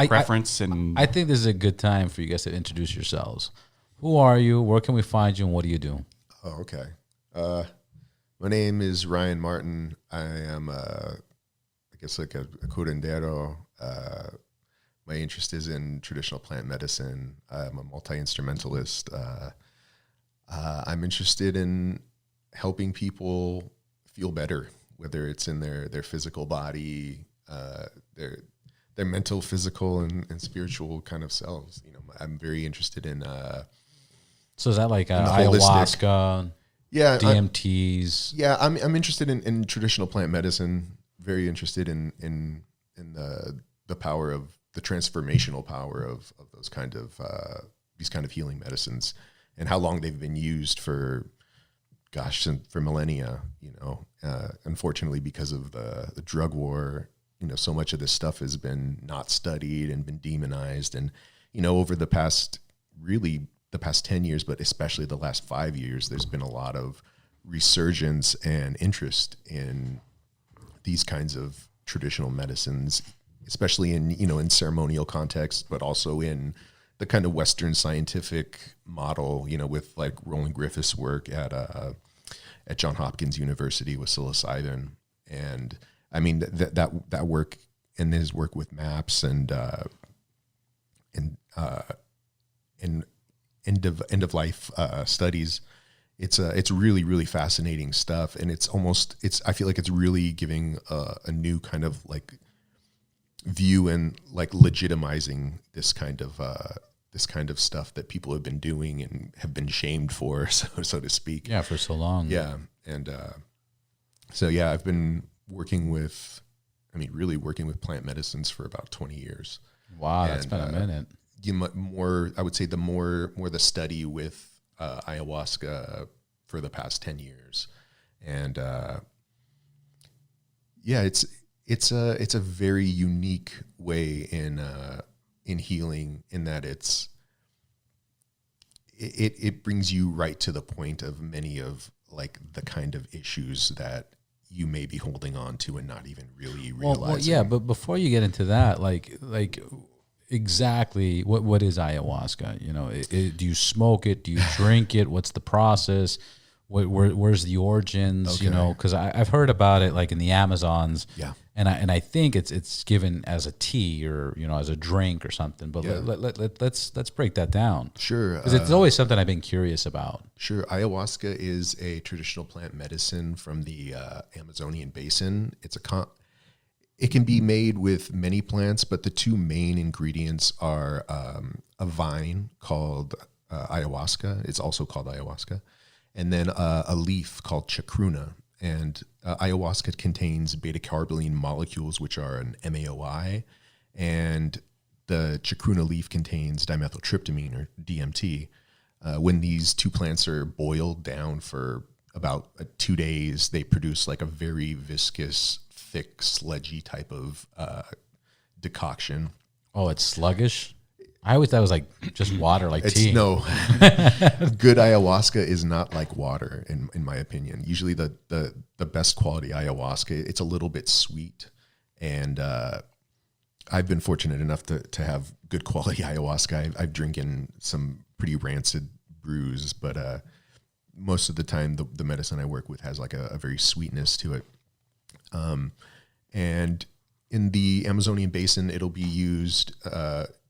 preference. And I think this is a good time for you guys to introduce yourselves. Who are you? Where can we find you? And what do you do? Oh, okay. My name is Ryan Martin. I am, I guess, like a curandero. My interest is in traditional plant medicine. I'm a multi-instrumentalist. I'm interested in helping people feel better, whether it's in their physical body, their mental, physical, and spiritual kind of selves. You know, I'm very interested in. So is that like ayahuasca? Yeah, DMTs. I'm interested in traditional plant medicine. Very interested in the power of the transformational power of those kind of these kind of healing medicines, and how long they've been used for, for millennia. Unfortunately, because of the drug war, so much of this stuff has been not studied and been demonized. And, over the past 10 years, but especially the last 5 years, there's been a lot of resurgence and interest in these kinds of traditional medicines, especially in ceremonial context, but also in the kind of Western scientific model, with like Roland Griffiths' work at Johns Hopkins University with psilocybin. And I mean, that work and his work with MAPS and end of life studies, it's really, really fascinating stuff. And I feel like it's really giving a new kind of like view and like legitimizing this kind of stuff that people have been doing and have been shamed for, so to speak. Yeah, for so long. Yeah. And I've been working with plant medicines for about 20 years. Wow, that's been a minute. I would say the more the study with ayahuasca for the past 10 years. And it's a very unique way in healing, in that it brings you right to the point of many of like the kind of issues that you may be holding on to and not even really realizing. Well, yeah, but before you get into that, like exactly what is ayahuasca? Do you smoke it? Do you drink it? What's the process? Where's the origins? Okay. Because I've heard about it like in the Amazons. Yeah. And I think it's given as a tea or as a drink or something. But Yeah. let's break that down. Sure. Because it's always something I've been curious about. Sure. Ayahuasca is a traditional plant medicine from the Amazonian basin. It can be made with many plants, but the two main ingredients are a vine called ayahuasca. It's also called ayahuasca. And then a leaf called chacruna. And ayahuasca contains beta-carboline molecules, which are an MAOI. And the chacruna leaf contains dimethyltryptamine, or DMT. When these two plants are boiled down for about 2 days, they produce like a very viscous, thick, sludgy type of decoction. Oh, it's sluggish? I always thought it was like just water, like tea. No. Good ayahuasca is not like water, in my opinion. Usually the best quality ayahuasca, it's a little bit sweet. And I've been fortunate enough to have good quality ayahuasca. I've drinking some pretty rancid brews, but most of the time the medicine I work with has like a very sweetness to it. And in the Amazonian basin, it'll be used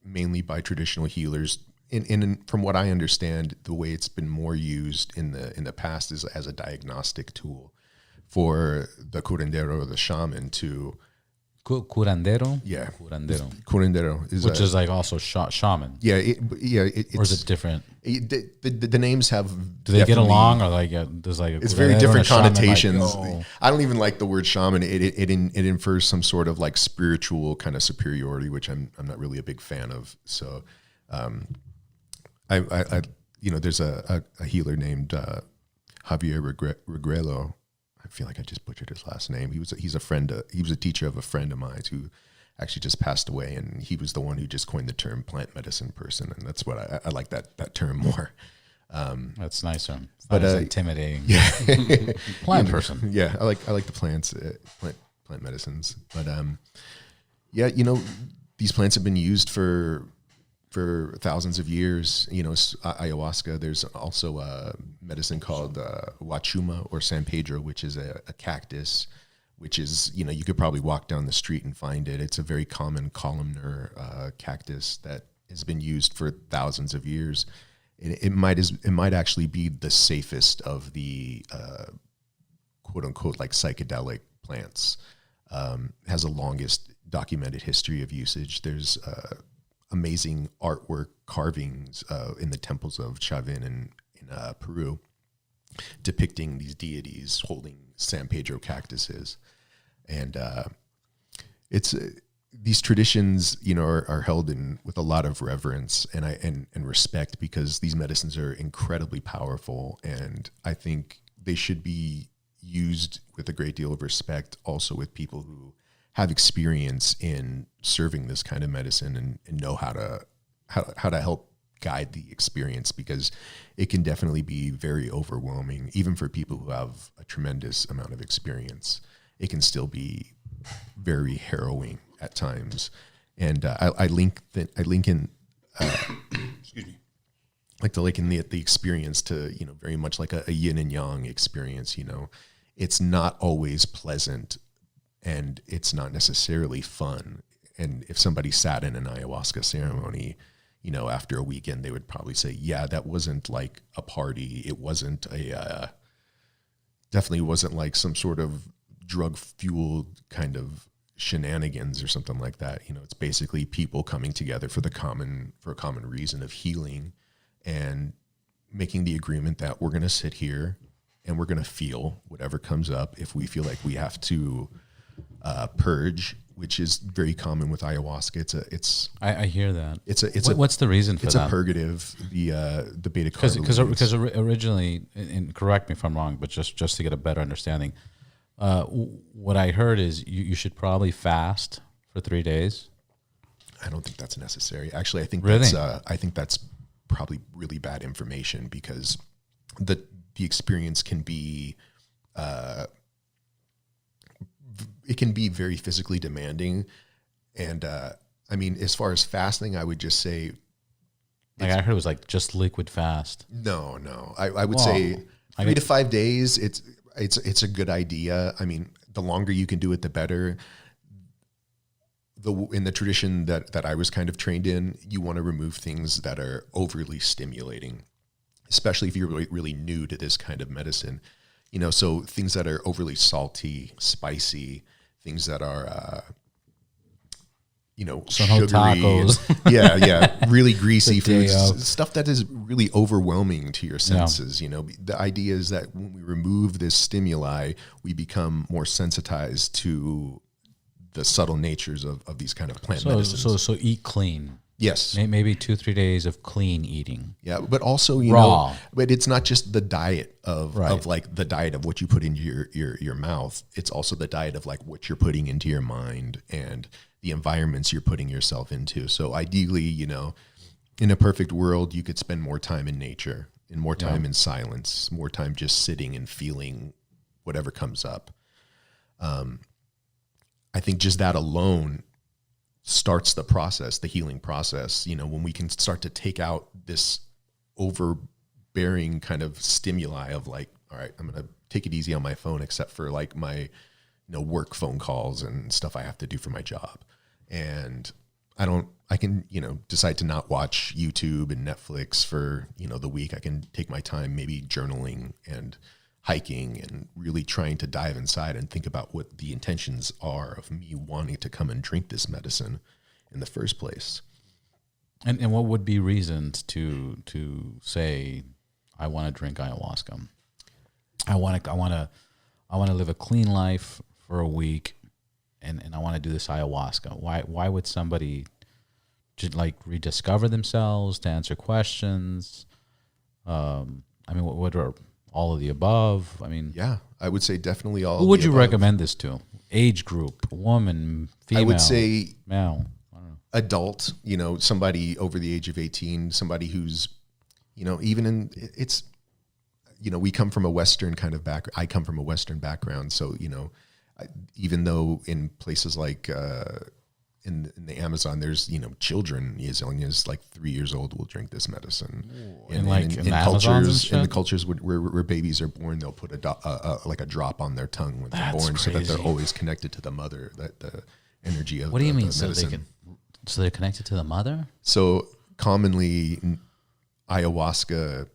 mainly by traditional healers. In from what I understand, the way it's been more used in the past is as a diagnostic tool for the curandero or the shaman to. Curandero? Yeah. Curandero is which is like also shaman. Yeah. Or is it different? The names have. Do they get along, or like there's like it's very different connotations. Like, I don't even like the word shaman. It infers some sort of like spiritual kind of superiority, which I'm not really a big fan of. So, I there's a healer named Javier Regrelo. I feel like I just butchered his last name. He's a friend. He was a teacher of a friend of mine who actually just passed away, and he was the one who just coined the term plant medicine person, and that's what I like that term more. That's nicer. It's not as intimidating. Yeah, plant person. Yeah, I like the plants, plant medicines. But these plants have been used for thousands of years. Ayahuasca. There's also a medicine called Huachuma or San Pedro, which is a cactus, which is, you could probably walk down the street and find it. It's a very common columnar cactus that has been used for thousands of years. It might actually be the safest of the quote unquote like psychedelic plants. Has the longest documented history of usage. There's amazing artwork carvings in the temples of Chavin in Peru, depicting these deities holding San Pedro cactuses, and it's these traditions, are held in with a lot of reverence and respect, because these medicines are incredibly powerful, and I think they should be used with a great deal of respect, also with people who have experience in serving this kind of medicine and know how to help guide the experience, because it can definitely be very overwhelming, even for people who have a tremendous amount of experience. It can still be very harrowing at times. And I link in Excuse me. like to liken the experience to, very much like a yin and yang experience. It's not always pleasant, and it's not necessarily fun. And if somebody sat in an ayahuasca ceremony, after a weekend, they would probably say, yeah, that wasn't like a party. It wasn't definitely wasn't like some sort of drug fueled kind of shenanigans or something like that. It's basically people coming together for a common reason of healing, and making the agreement that we're going to sit here and we're going to feel whatever comes up. If we feel like we have to purge, which is very common with ayahuasca, I hear that. What's the reason for that? It's a purgative. The beta because originally, and correct me if I'm wrong, but just to get a better understanding, what I heard is you should probably fast for 3 days. I don't think that's necessary. Actually, I think really? That's probably really bad information, because the experience can be it can be very physically demanding. And as far as fasting, I would just say, I heard it was like just liquid fast. No. I would say 3 to 5 days. It's a good idea. The longer you can do it, the better. In the tradition that I was kind of trained in, you want to remove things that are overly stimulating, especially if you're really, really new to this kind of medicine. So things that are overly salty, spicy, things that are, sugary, tacos. yeah, really greasy foods, stuff that is really overwhelming to your senses. The idea is that when we remove this stimuli, we become more sensitized to the subtle natures of these kind of plant medicines. So eat clean. Yes. Maybe 2-3 days of clean eating. Yeah, but also, raw. But it's not just the diet of like the diet of what you put into your mouth. It's also the diet of like what you're putting into your mind and the environments you're putting yourself into. So ideally, in a perfect world, you could spend more time in nature and more time in silence, more time just sitting and feeling whatever comes up. I think just that alone starts the process, the healing process. When we can start to take out this overbearing kind of stimuli of like, all right, I'm going to take it easy on my phone, except for like my, work phone calls and stuff I have to do for my job. And I can, decide to not watch YouTube and Netflix for, the week. I can take my time, maybe journaling and hiking, and really trying to dive inside and think about what the intentions are of me wanting to come and drink this medicine in the first place. And what would be reasons to say, I want to drink ayahuasca? I want to live a clean life for a week, and I want to do this ayahuasca. Why would somebody just like rediscover themselves, to answer questions? What are all of the above? Yeah, I would say definitely all. Who would you recommend this to? Age group, woman, female? I would say male. I don't know. Adult. Somebody over the age of 18. Somebody who's, even in it's, we come from a Western kind of background. I come from a Western background, so even though in places like in the Amazon, there's children as young as like 3 years old will drink this medicine. In the cultures where babies are born, they'll put a drop on their tongue when they're born, so that they're always connected to the mother. That the energy of what do you mean? Medicine. So they're connected to the mother? So commonly, ayahuasca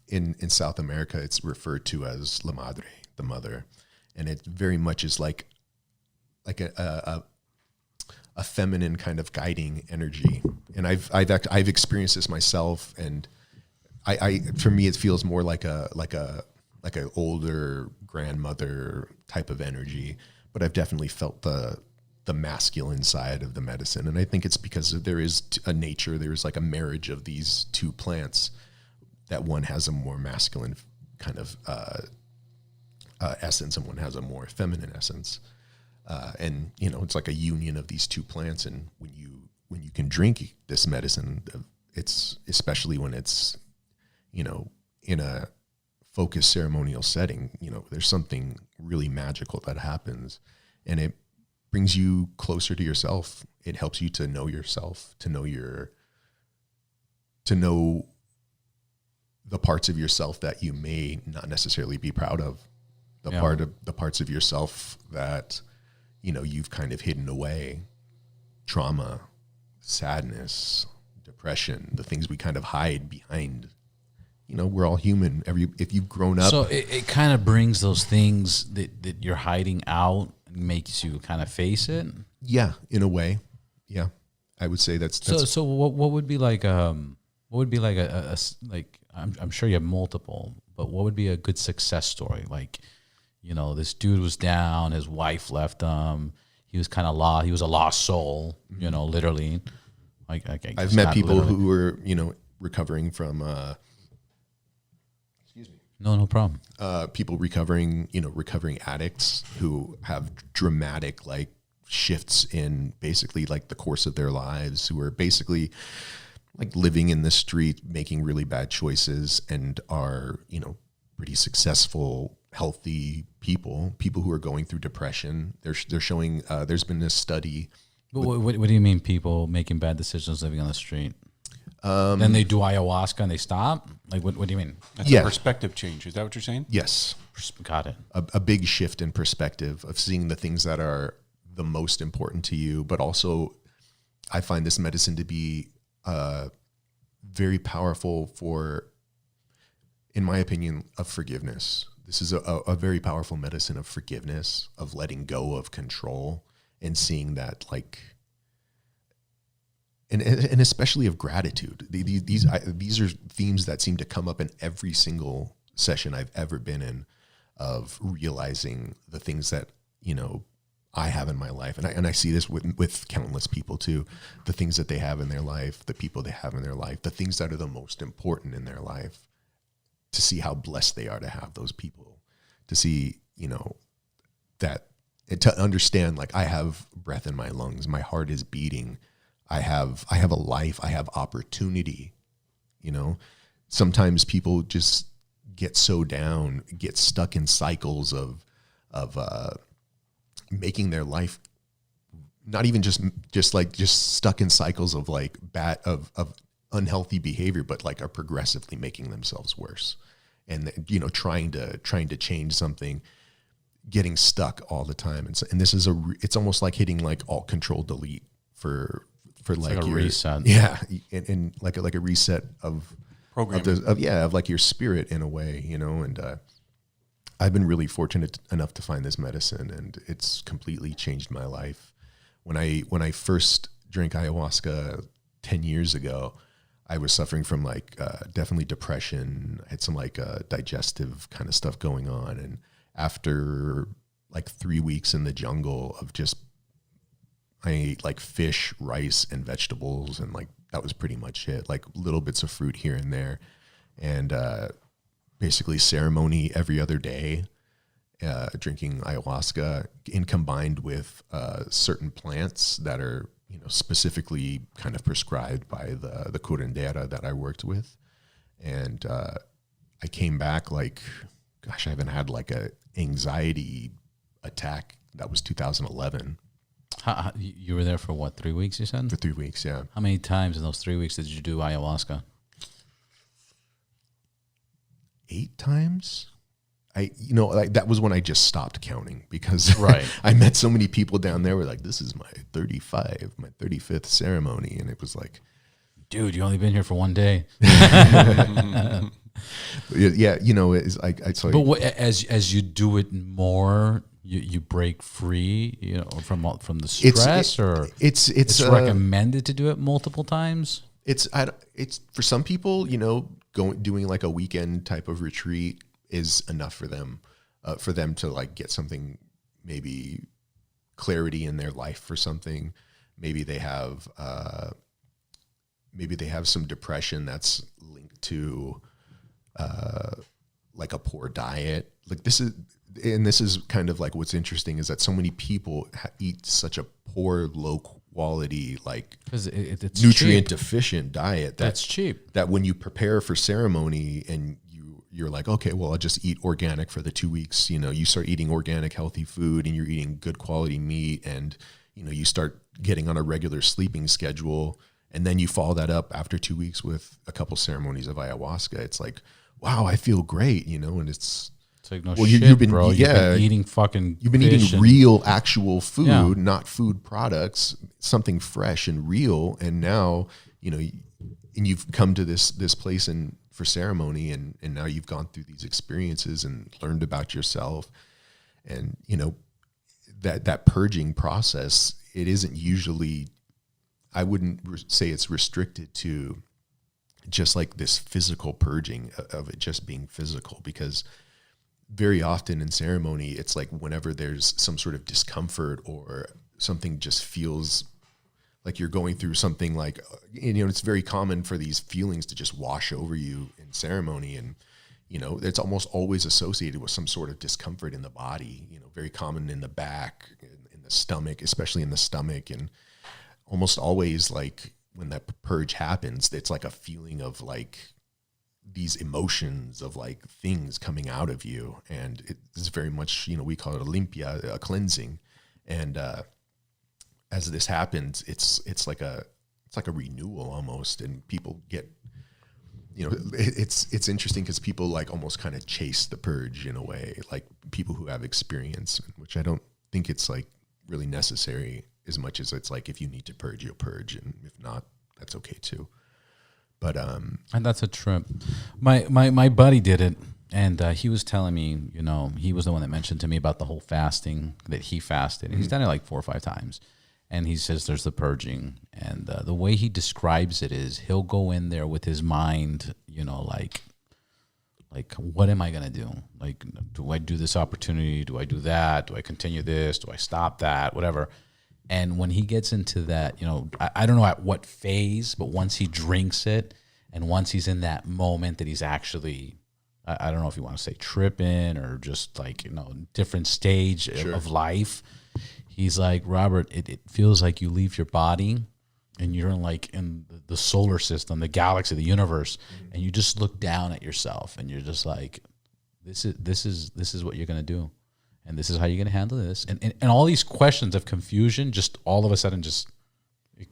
in South America, it's referred to as la madre, the mother, and it very much is like a feminine kind of guiding energy. And I've experienced this myself, and I for me it feels more like a older grandmother type of energy, but I've definitely felt the the masculine side of the medicine. And I think it's because there is a nature, there's like a marriage of these two plants, that one has a more masculine kind of essence and one has a more feminine essence. And, you know, it's like a union of these two plants. And when you can drink this medicine, it's, especially when it's, you know, in a focused ceremonial setting, you know, there's something really magical that happens, and it brings you closer to yourself. It helps you to know yourself, to know the parts of yourself that you may not necessarily be proud of, the parts of yourself that, you know, you've kind of hidden away, trauma, sadness, depression, the things we kind of hide behind. You know, we're all human. If you've grown up. So it kind of brings those things that you're hiding out and makes you kind of face it. Yeah, in a way. Yeah, I would say that's so what would be like I'm sure you have multiple, but what would be a good success story? Like, you know, this dude was down, his wife left him, he was kind of lost, he was a lost soul, you know, literally. Like I've met people who were, you know, recovering from No problem. People recovering addicts who have dramatic like shifts in basically like the course of their lives, who are basically like living in the street, making really bad choices, and are, you know, pretty successful, healthy people who are going through depression. They're showing, there's been this study. What do you mean people making bad decisions living on the street? Then they do ayahuasca and they stop? Like, what do you mean? That's a perspective change. Is that what you're saying? Yes. Got it. A big shift in perspective of seeing the things that are the most important to you. But also, I find this medicine to be very powerful for, in my opinion, of forgiveness. This is a very powerful medicine of forgiveness, of letting go of control, and seeing that, like, and especially of gratitude. These are themes that seem to come up in every single session I've ever been in, of realizing the things that, you know, I have in my life. And I see this with countless people too, the things that they have in their life, the people they have in their life, the things that are the most important in their life, to see how blessed they are to have those people, to see, you know, that, to understand, like, I have breath in my lungs, my heart is beating, I have a life, I have opportunity. You know, sometimes people just get so down, get stuck in cycles of making their life, not even just stuck in cycles of like bad, of unhealthy behavior, but like are progressively making themselves worse. And, you know, trying to change something, getting stuck all the time. And this is it's almost like hitting like Alt Control Delete for like a your reset. Yeah. And like a reset of programming of like your spirit in a way, you know. And I've been really fortunate enough to find this medicine, and it's completely changed my life. When I first drank ayahuasca 10 years ago, I was suffering from like definitely depression. I had some like digestive kind of stuff going on. And after like 3 weeks in the jungle of just, I ate like fish, rice, and vegetables, and like that was pretty much it. Like little bits of fruit here and there, and basically ceremony every other day, drinking ayahuasca, and combined with certain plants that are, you know, specifically kind of prescribed by the curandera that I worked with. And I came back like, gosh, I haven't had like a anxiety attack. That was 2011. You were there for what, 3 weeks, you said? For 3 weeks, yeah. How many times in those 3 weeks did you do ayahuasca? 8 times. That was when I just stopped counting, because right. I met so many people down there who were like, this is my 35th ceremony. And it was like, dude, you only been here for 1 day. Yeah, you know, it's like, but as you do it more, you break free, you know, from the stress, it's recommended to do it multiple times. It's for some people, you know, doing like a weekend type of retreat is enough for them to like get something maybe clarity in their life for something. Maybe they have some depression that's linked to like a poor diet. Like this is kind of like what's interesting is that so many people eat such a poor, low quality, like because it's nutrient cheap. deficient diet That's cheap. that when you prepare for ceremony and you're like, okay, well, I'll just eat organic for the 2 weeks. You know, you start eating organic, healthy food, and you're eating good quality meat, and you know, you start getting on a regular sleeping schedule, and then you follow that up after 2 weeks with a couple ceremonies of ayahuasca. It's like, wow, I feel great, you know, and it's like no well, shit, you've been, bro. yeah, you've been eating fucking. You've been fish eating and- real, actual food, Yeah. not food products, something fresh and real. And now, you know, and you've come to this place and for ceremony, and now you've gone through these experiences and learned about yourself, and you know that purging process. It isn't usually, I wouldn't say it's restricted to just like this physical purging of it just being physical, because very often in ceremony, it's like whenever there's some sort of discomfort or something just feels like you're going through something, like, you know, it's very common for these feelings to just wash over you in ceremony. And, you know, it's almost always associated with some sort of discomfort in the body, you know, very common in the back, in the stomach, especially in the stomach. And almost always, like, when that purge happens, it's like a feeling of like these emotions of like things coming out of you. And it's very much, you know, we call it a limpia, a cleansing. And, as this happens, it's like a renewal almost, and people get, you know, it's interesting because people like almost kind of chase the purge in a way, like people who have experience, which I don't think it's like really necessary as much as it's like if you need to purge, you'll purge, and if not, that's okay too. But and that's a trip. My buddy did it, and he was telling me, you know, he was the one that mentioned to me about the whole fasting that he fasted, and he's done it like 4 or 5 times. And he says there's the purging, and the way he describes it is he'll go in there with his mind, you know, like what am I gonna do? Like, do I do this opportunity? Do I do that? Do I continue this? Do I stop that? Whatever. And when he gets into that, you know, I don't know at what phase, but once he drinks it, and once he's in that moment that he's actually, I don't know if you want to say tripping or just like, you know, different stage of life. He's like, Robert, it feels like you leave your body and you're in the solar system, the galaxy, the universe, and you just look down at yourself and you're just like, this is what you're gonna do, and this is how you're gonna handle this, and all these questions of confusion just all of a sudden just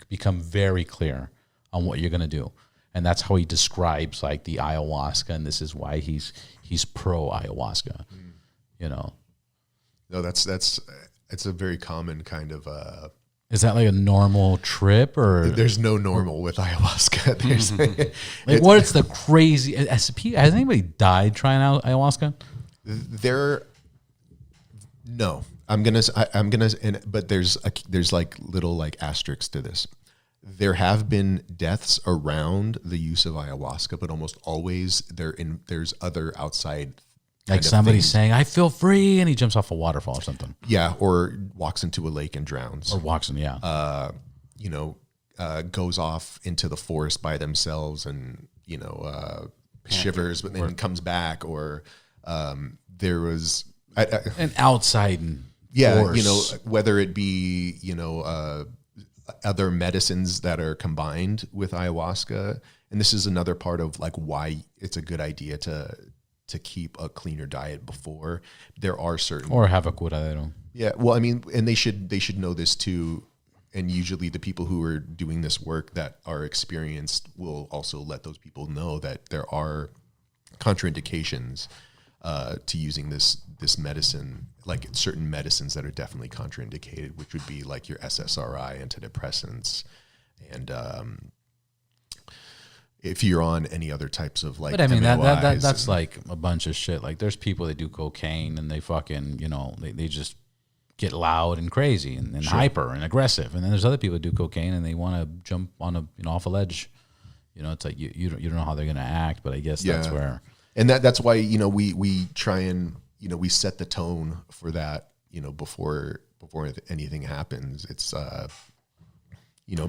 become very clear on what you're gonna do, and that's how he describes like the ayahuasca, and this is why he's pro ayahuasca, you know. no, it's a very common kind of. Is that like a normal trip, or There's no normal with ayahuasca. There's like what's the crazy? Has anybody died trying out ayahuasca? No. But there's like little like asterisks to this. There have been deaths around the use of ayahuasca, but almost always there's other outside. Like somebody saying, I feel free, and he jumps off a waterfall or something. Yeah, or walks into a lake and drowns. Or walks in, yeah. You know, goes off into the forest by themselves and, you know, shivers, but then comes back. Or there was... An outside force. You know, whether it be, you know, other medicines that are combined with ayahuasca. And this is another part of like why it's a good idea to keep a cleaner diet before. There are certain... Or have a curadero. Yeah, well, I mean, and they should know this too. And usually the people who are doing this work that are experienced will also let those people know that there are contraindications to using this medicine, like certain medicines that are definitely contraindicated, which would be like your SSRI, antidepressants, and if you're on any other types of like, but I mean that's like a bunch of shit. Like there's people that do cocaine and they fucking, you know, they just get loud and crazy and hyper and aggressive. And then there's other people that do cocaine and they want to jump on a, you know, off a ledge. You know, it's like you don't know how they're gonna act, but I guess that's where. And that's why, you know, we try and, you know, we set the tone for that, you know, before anything happens. It's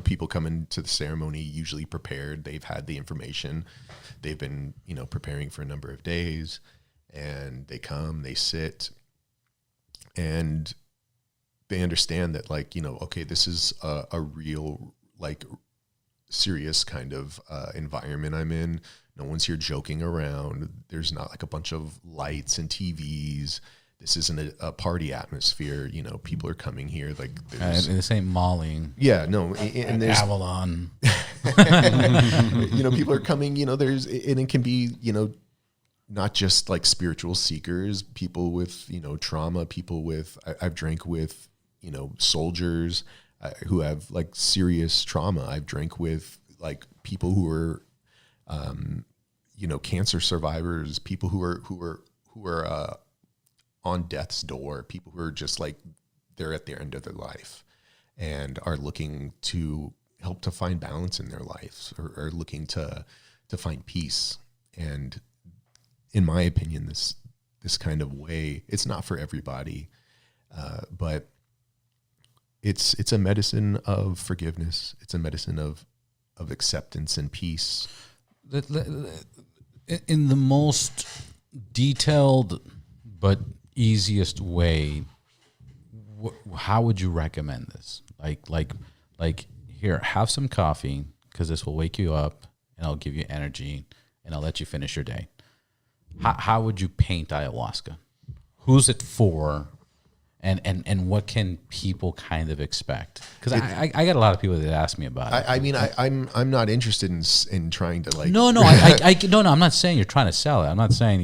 people come into the ceremony usually prepared. They've had the information. They've been preparing for a number of days, and they come, they sit, and they understand that okay, this is a real serious kind of environment I'm in. No one's here joking around. There's not like a bunch of lights and TVs. This isn't a party atmosphere. People are coming here. This ain't Molly. Yeah, no. And there's Avalon. People are coming, and it can be, not just like spiritual seekers, people with, trauma, people with, I've drank with, soldiers who have like serious trauma. I've drank with like people who are, cancer survivors, people who are on death's door, people who are just like, they're at the end of their life and are looking to help to find balance in their lives, or are looking to find peace. And in my opinion, this kind of way, it's not for everybody, but it's a medicine of forgiveness. It's a medicine of acceptance and peace. In the most detailed but easiest way, how would you recommend this? Like here, have some coffee, because this will wake you up and I'll give you energy and I'll let you finish your day. How would you paint ayahuasca? Who's it for? And what can people kind of expect? Because I got a lot of people that ask me about it. I'm not interested in trying to No, I'm not saying you're trying to sell it. I'm not saying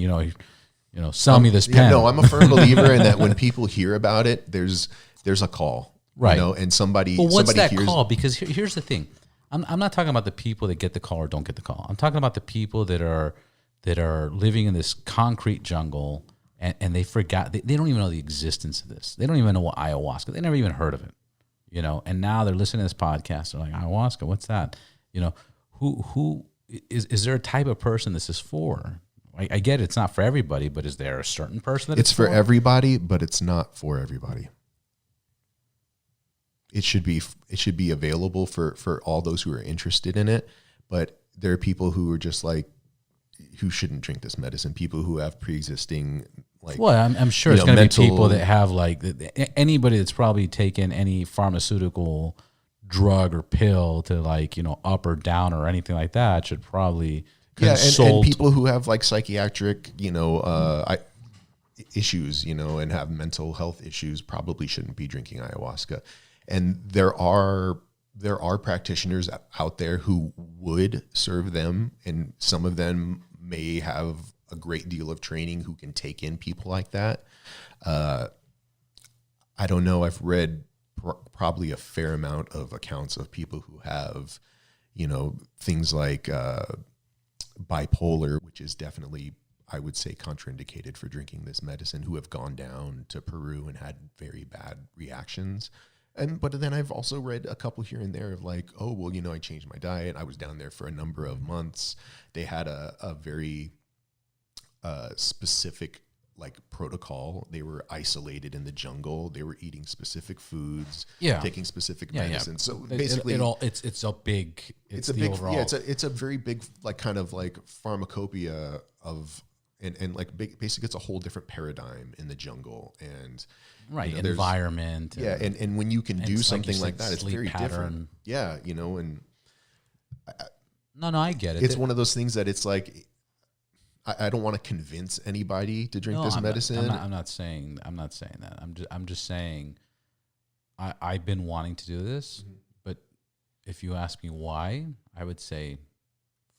sell me this pen. Yeah, no, I'm a firm believer in that when people hear about it, there's a call, right? And somebody. Well, what's somebody that call? Because here's the thing. I'm not talking about the people that get the call or don't get the call. I'm talking about the people that are living in this concrete jungle. And they forgot, they don't even know the existence of this. They don't even know what ayahuasca, they never even heard of it, and now they're listening to this podcast. They're like, ayahuasca, what's that? Who is there a type of person this is for? I get it's not for everybody, but is there a certain person that it's for everybody, but it's not for everybody. It should be available for all those who are interested in it. But there are people who are just like, who shouldn't drink this medicine, people who have pre-existing I'm sure it's going to be people that have anybody that's probably taken any pharmaceutical drug or pill to up or down or anything like that should probably and people who have psychiatric issues and have mental health issues probably shouldn't be drinking ayahuasca. And there are practitioners out there who would serve them, and some of them may have a great deal of training who can take in people like that. I don't know. I've read probably a fair amount of accounts of people who have, things like bipolar, which is definitely, I would say, contraindicated for drinking this medicine, who have gone down to Peru and had very bad reactions. But then I've also read a couple here and there of I changed my diet. I was down there for a number of months. They had a very specific protocol. They were isolated in the jungle. They were eating specific foods, taking specific medicine. So basically, it's a big overall. Yeah, it's a very big pharmacopoeia of and basically it's a whole different paradigm in the jungle and environment. And when you can do something like that, it's very different. Yeah, and I get it. It's one of those things that it's I don't want to convince anybody to drink this medicine. I'm not saying that. I'm just saying I've been wanting to do this, but if you ask me why, I would say,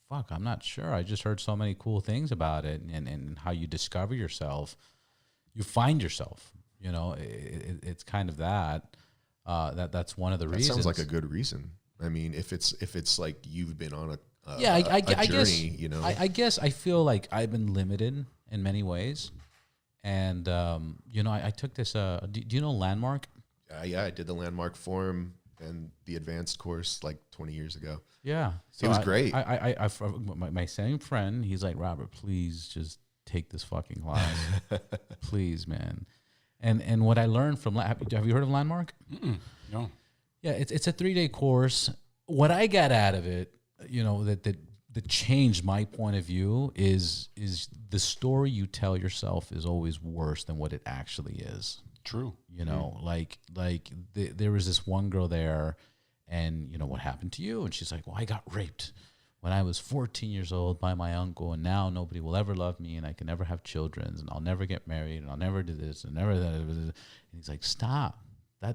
fuck, I'm not sure. I just heard so many cool things about it, and how you discover yourself, you find yourself. It's kind of that. That's one of the reasons. Sounds like a good reason. I mean, if it's like you've been on a journey, guess, I guess I feel like I've been limited in many ways, and I took this. Do you know Landmark? Yeah, I did the Landmark Forum and the advanced course 20 years ago. Yeah, so it was great. My same friend, he's like, Robert, please just take this fucking class, please, man. And what I learned from, have you heard of Landmark? No. Yeah, it's a 3-day course. What I got out of it, that changed my point of view is the story you tell yourself is always worse than what it actually is. True. There was this one girl there, and what happened to you? And she's like, well, I got raped when I was 14 years old by my uncle, and now nobody will ever love me, and I can never have children, and I'll never get married, and I'll never do this, and never that. And he's like, stop.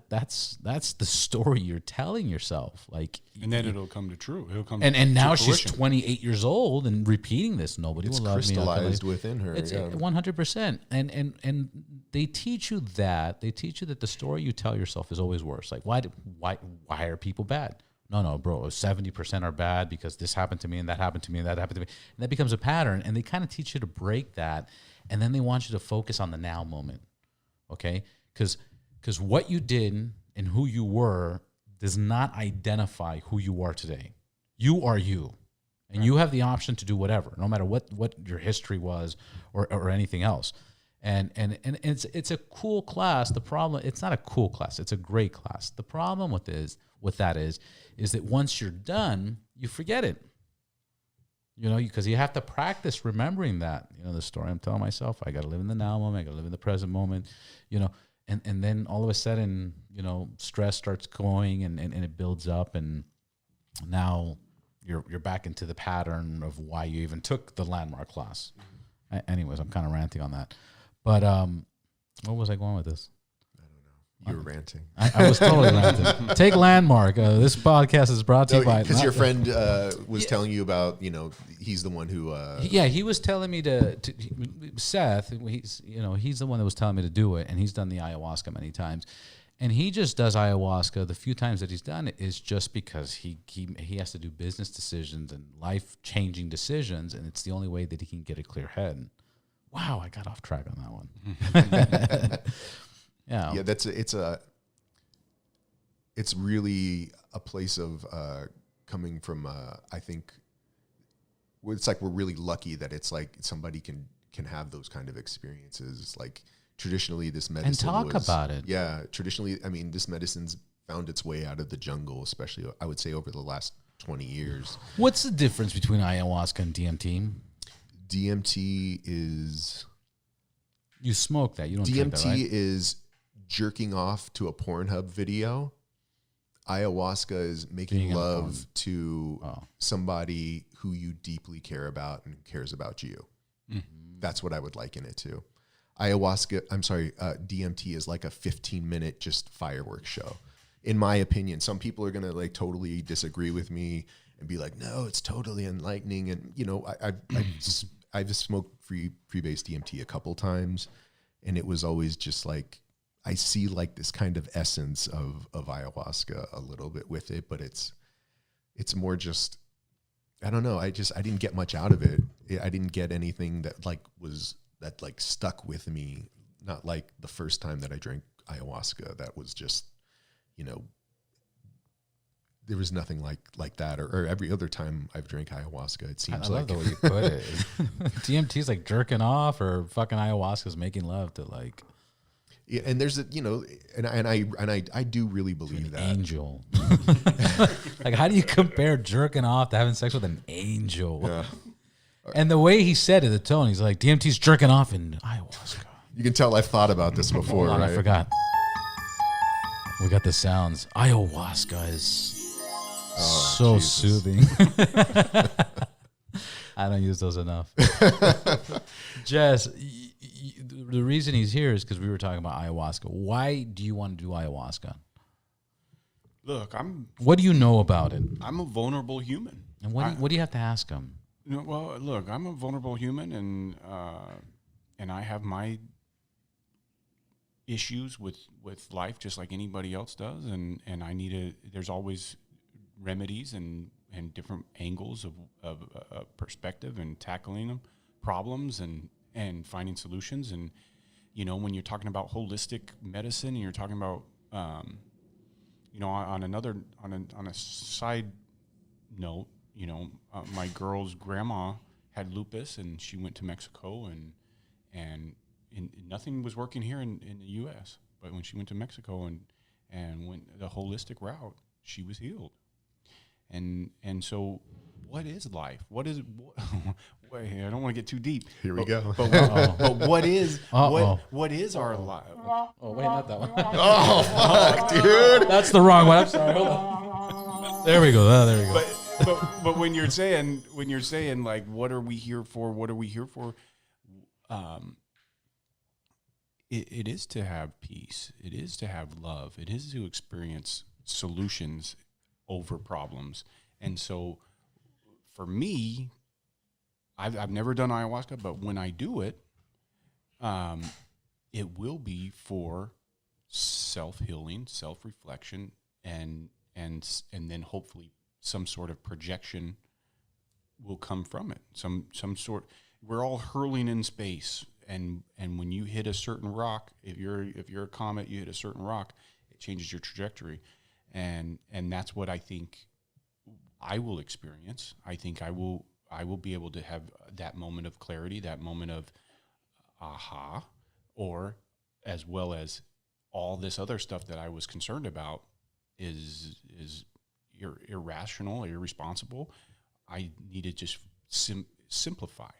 That's the story you're telling yourself. And then it'll come to true. It'll come. And now she's fruition. 28 years old and repeating this. Nobody will love me. It's crystallized within her. It's 100%. And they teach you that. They teach you that the story you tell yourself is always worse. Like why are people bad? No, bro. 70% are bad because this happened to me and that happened to me and that happened to me. And that becomes a pattern. And they kind of teach you to break that. And then they want you to focus on the now moment. Okay? Because what you did and who you were does not identify who you are today. You are you. And you have the option to do whatever, no matter what your history was or anything else. And it's a cool class. The problem, it's not a cool class, it's a great class. The problem with that is that once you're done, you forget it. Because you have to practice remembering that. The story I'm telling myself, I got to live in the now moment, I got to live in the present moment, And then all of a sudden, stress starts going and it builds up, and now you're back into the pattern of why you even took the Landmark class. Anyways, I'm kind of ranting on that. But where was I going with this? You were ranting. I was totally ranting. Take Landmark. This podcast is brought to you by... Because your friend was telling you about, he's the one who... he was telling me to Seth, he's the one that was telling me to do it, and he's done the ayahuasca many times. And he just does ayahuasca. The few times that he's done it is just because he has to do business decisions and life-changing decisions, and it's the only way that he can get a clear head. Wow, I got off track on that one. Yeah, it's really a place of coming from. I think it's like we're really lucky that it's like somebody can have those kind of experiences. Like traditionally, this medicine and talk about it. Yeah, traditionally, I mean, this medicine's found its way out of the jungle, especially I would say over the last 20 years. What's the difference between ayahuasca and DMT? DMT is you smoke that. You don't. DMT drink that, right? is jerking off to a Pornhub video. Ayahuasca is making love to somebody who you deeply care about and cares about you. Mm-hmm. That's what I would liken it to. DMT is like a 15-minute just fireworks show. In my opinion, some people are going to like totally disagree with me and be like, no, it's totally enlightening. And, I've smoked freebase DMT a couple times, and it was always just like, I see like this kind of essence of ayahuasca a little bit with it, but it's more just, I don't know. I didn't get much out of it. I didn't get anything that stuck with me. Not like the first time that I drank ayahuasca. That was just, there was nothing like that. Or every other time I've drank ayahuasca, it seems like. I love the way you put it. DMT is like jerking off, or fucking ayahuasca is making love to like. Yeah, and there's and I do really believe that angel. Like, how do you compare jerking off to having sex with an angel? Yeah. And the way he said it, the tone, he's like, DMT's jerking off in ayahuasca. You can tell I've thought about this before. Hold on, right? I forgot. We got the sounds. Ayahuasca is so Jesus. Soothing. I don't use those enough. Jess, the reason he's here is because we were talking about ayahuasca. Why do you want to do ayahuasca? Look, what do you know about it? I'm a vulnerable human. And what do you have to ask him? Well, look, I'm a vulnerable human, and I have my issues with life just like anybody else does, and there's always remedies and different angles of perspective and tackling them, problems and finding solutions. And, when you're talking about holistic medicine and you're talking about, on a side note, my girl's grandma had lupus and she went to Mexico and nothing was working here in the U.S. But when she went to Mexico and went the holistic route, she was healed. And so, what is life? What is? Wait, I don't want to get too deep. Here we go. But what is what is our life? Oh wait, not that one. Oh, fuck, dude. That's the wrong one. I'm sorry. Hold on. There we go. There we go. But when you're saying like, what are we here for? What are we here for? It is to have peace. It is to have love. It is to experience solutions over problems. And so for me, I've never done ayahuasca, but when I do it, it will be for self-healing, self-reflection, and then hopefully some sort of projection will come from it. Some sort. We're all hurling in space, and when you hit a certain rock, if you're a comet, you hit a certain rock, it changes your trajectory, and that's what I think I will experience. I think I will be able to have that moment of clarity, that moment of aha, or as well as all this other stuff that I was concerned about is irrational, irresponsible. I need to just simplify,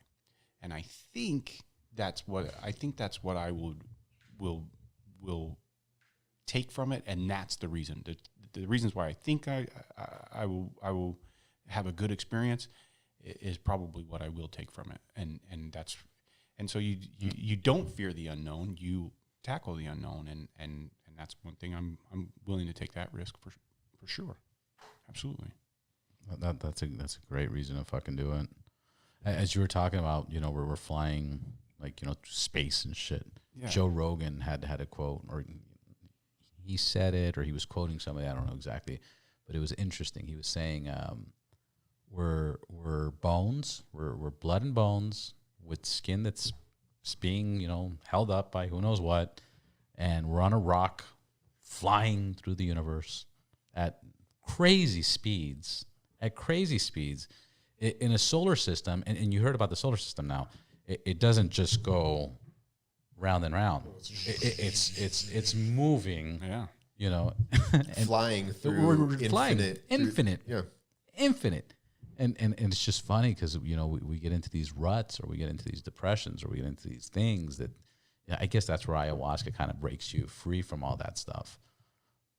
and I think that's what I will take from it, and that's the reason. The reasons why I think I will have a good experience is probably what I will take from it, and so you don't fear the unknown, you tackle the unknown, and that's one thing I'm willing to take that risk for sure, absolutely. That's a great reason to fucking do it. As you were talking about, where we're flying, like, space and shit. Yeah. Joe Rogan had a quote, or he said it, or he was quoting somebody, I don't know exactly, but it was interesting. He was saying, we're bones, we're blood and bones with skin that's being, held up by who knows what, and we're on a rock flying through the universe at crazy speeds. In a solar system, and you heard about the solar system now, it doesn't just go round and round. It's moving. Yeah. And flying through infinite. Yeah. Infinite. And it's just funny because, we get into these ruts, or we get into these depressions, or we get into these things that, I guess that's where ayahuasca kind of breaks you free from all that stuff.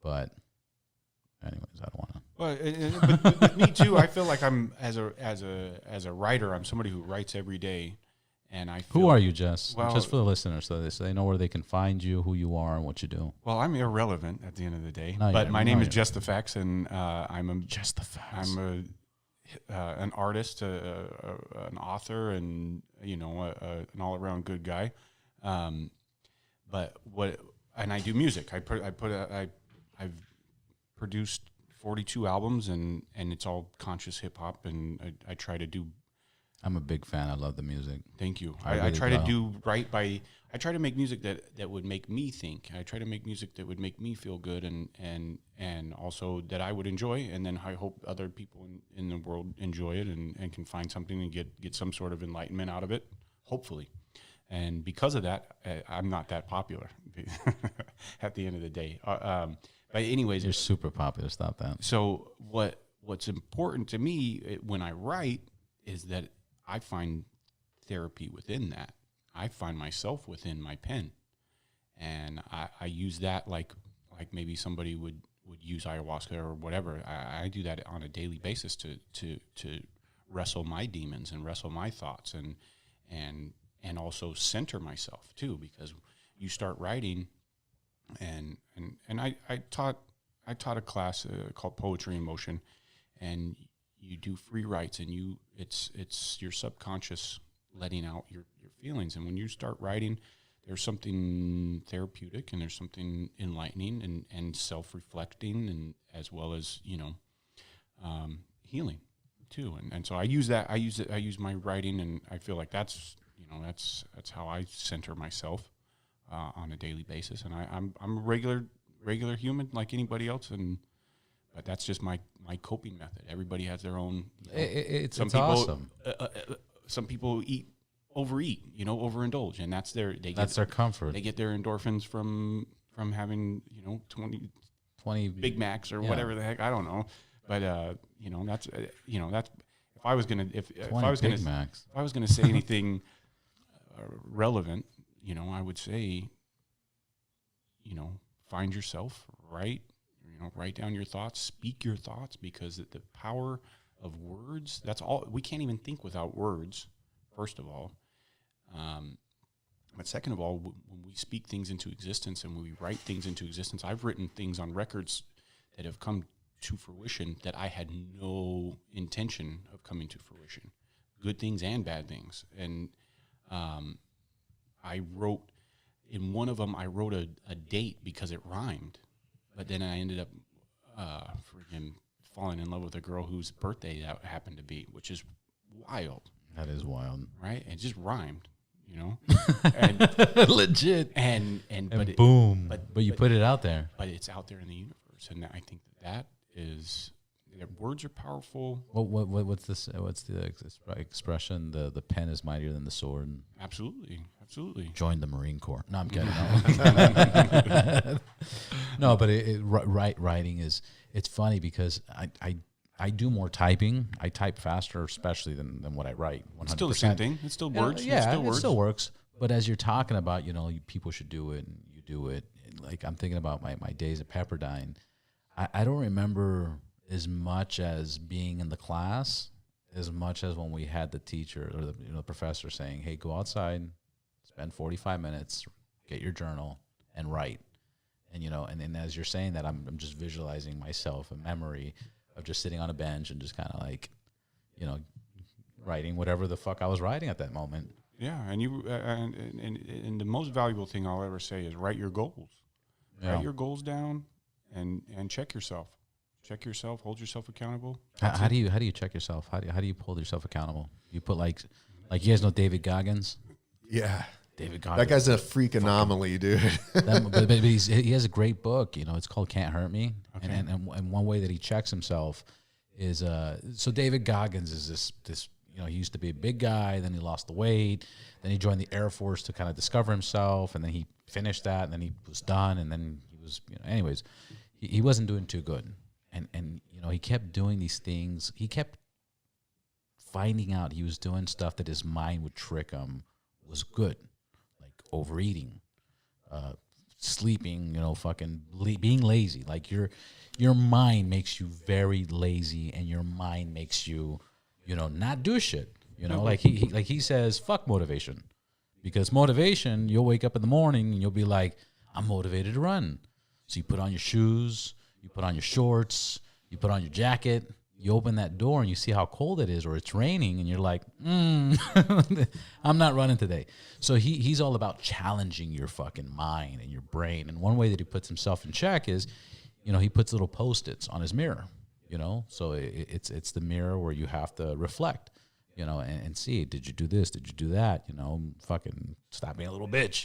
But anyways, I don't want to. Well, but me too. I feel like I'm as a writer. I'm somebody who writes every day, and I. Who are you, Jess? Well, just for the listeners, so they know where they can find you, who you are, and what you do. Well, I'm irrelevant at the end of the day. But my name is Jess the Facts, and I'm Just the Facts. I'm an artist, an author, and an all around good guy. But I do music. I've produced 42 albums, and it's all conscious hip hop, and I try to do. I'm a big fan. I love the music. Thank you. I try to do right by. I try to make music that would make me think. I try to make music that would make me feel good, and also that I would enjoy, and then I hope other people in the world enjoy it and can find something and get some sort of enlightenment out of it, hopefully. And because of that, I'm not that popular at the end of the day. But anyways, you're super popular. Stop that. So what's important to me when I write is that I find therapy within that. I find myself within my pen, and I use that like maybe somebody would use ayahuasca or whatever. I do that on a daily basis to wrestle my demons and wrestle my thoughts and also center myself too, because you start writing, and I taught a class called Poetry in Motion, and you do free writes, and it's your subconscious letting out your feelings, and when you start writing, there's something therapeutic, and there's something enlightening and self-reflecting, and as well as healing too, and so I use that. I use my writing, and I feel like that's how I center myself on a daily basis, and I'm a regular human like anybody else, but that's just my coping method. Everybody has their own. It's awesome. Some people eat overeat, overindulge, and that's their their comfort. They get their endorphins from having 20 Big Macs or whatever the heck, I don't know, but that's if I was gonna say anything relevant, I would say, find yourself, write down your thoughts, speak your thoughts, because the power of words, that's all. We can't even think without words, first of all. But second of all, when we speak things into existence and when we write things into existence, I've written things on records that have come to fruition that I had no intention of coming to fruition, good things and bad things. And I wrote, in one of them, I wrote a date because it rhymed, but then I ended up freaking falling in love with a girl whose birthday that happened to be, which is wild. That is wild, right? It just rhymed, and legit, and boom. But you put it out there. But it's out there in the universe, and I think that is, words are powerful. What's this? What's the expression? The pen is mightier than the sword. Absolutely. Join the Marine Corps. No, I'm kidding. No, but writing is. It's funny because I do more typing. I type faster, especially than what I write. 100%. It's still the same thing. It's still words. It still works. But as you're talking about, people should do it, and you do it. Like, I'm thinking about my days at Pepperdine. I don't remember as much as being in the class, as much as when we had the teacher or the professor saying, "Hey, go outside, spend 45 minutes, get your journal, and write." And and then as you're saying that, I'm just visualizing myself, a memory of just sitting on a bench and just kind of like, writing whatever the fuck I was writing at that moment. Yeah, and and the most valuable thing I'll ever say is write your goals. Yeah. Write your goals down, and check yourself. Check yourself. Hold yourself accountable. How do you check yourself? How do you hold yourself accountable? You put like you guys know David Goggins? Yeah. David Goggins. That guy's a freak anomaly, dude. but he has a great book. It's called Can't Hurt Me. Okay. And one way that he checks himself is so David Goggins is this he used to be a big guy, then he lost the weight, then he joined the Air Force to kind of discover himself, and then he finished that, and then he was done, and then he was anyways, he wasn't doing too good, and he kept doing these things. He kept finding out he was doing stuff that his mind would trick him was good, like overeating, sleeping, fucking being lazy. Like your mind makes you very lazy, and your mind makes you, not do shit. Like he says, fuck motivation, because motivation, you'll wake up in the morning and you'll be like, I'm motivated to run. So you put on your shoes, you put on your shorts, you put on your jacket, you open that door and you see how cold it is, or it's raining, and you're like, I'm not running today. So he's all about challenging your fucking mind and your brain. And one way that he puts himself in check is, he puts little Post-its on his mirror, so it's the mirror where you have to reflect, and see, did you do this? Did you do that? Fucking stop being a little bitch,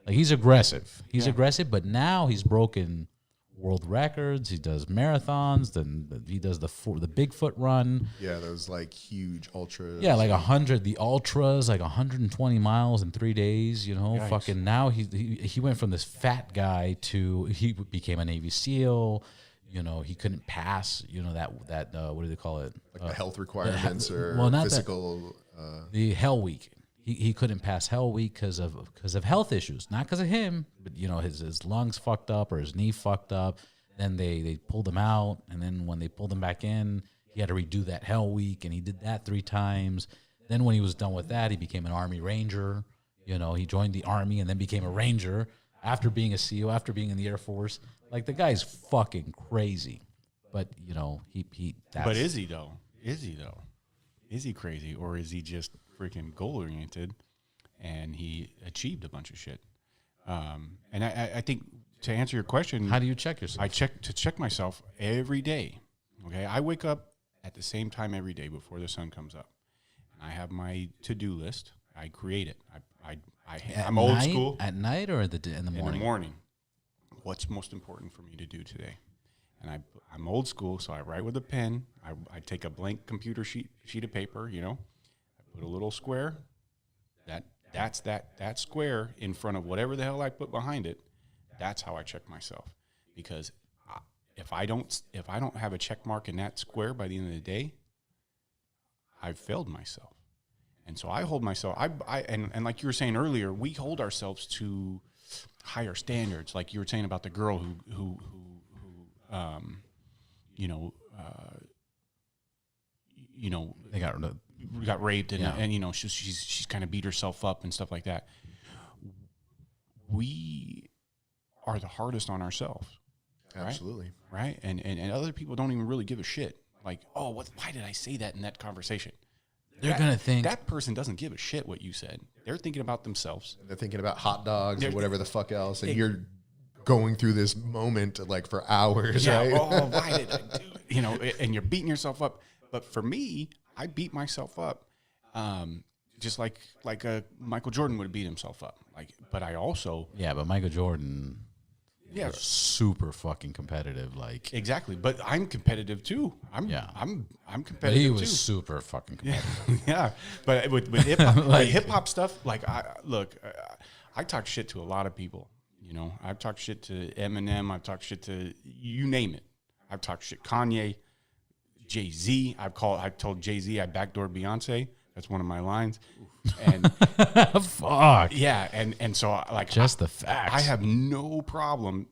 Like, he's aggressive. He's aggressive, but now he's broken world records. He does marathons. Then he does the Bigfoot run. Yeah, those like huge ultras. Yeah, like 100. The ultras, like 120 miles in 3 days. Yikes. Fucking now he went from this fat guy to he became a Navy SEAL. He couldn't pass. That what do they call it? Like the health requirements or not physical. The Hell Week. He couldn't pass Hell Week because of health issues, not because of him, but his lungs fucked up or his knee fucked up. Then they pulled him out, and then when they pulled him back in, he had to redo that Hell Week, and he did that 3 times. Then when he was done with that, he became an Army Ranger. He joined the Army and then became a Ranger after being a SEAL, after being in the Air Force. Like, the guy's fucking crazy, but he. But is he though? Is he crazy, or is he just freaking goal oriented, and he achieved a bunch of shit? And I think, to answer your question, how do you check yourself? I check myself every day. Okay, I wake up at the same time every day before the sun comes up, and I have my to-do list. I create it. I'm old school. At night or in the morning? In the morning. What's most important for me to do today? And I'm old school, so I write with a pen. I take a blank computer sheet of paper. I put a little square That's that square in front of whatever the hell I put behind it. That's how I check myself, because if I don't have a check mark in that square by the end of the day, I've failed myself. And so I hold myself. And like you were saying earlier, we hold ourselves to higher standards. Like you were saying about the girl who They got raped and she's kind of beat herself up and stuff like that. We are the hardest on ourselves. Absolutely. Right. And other people don't even really give a shit. Like, oh, why did I say that in that conversation? They're going to think that person doesn't give a shit what you said. They're thinking about themselves. They're thinking about hot dogs or whatever the fuck else. And you're going through this moment like for hours, right? Oh, why did I do it? And you're beating yourself up. But for me, I beat myself up just like Michael Jordan would have beat himself up. But I also... Yeah, but Michael Jordan... Yeah, super fucking competitive. Like exactly, but I'm competitive too. I'm competitive. But he was super fucking competitive. Yeah, but with hip hop, like hip hop stuff, like I talk shit to a lot of people. I've talked shit to Eminem. I've talked shit to you name it. I've talked shit Kanye, Jay-Z. I told Jay-Z I backdoored Beyonce. That's one of my lines. And fuck yeah, and so just the facts. I have no problem.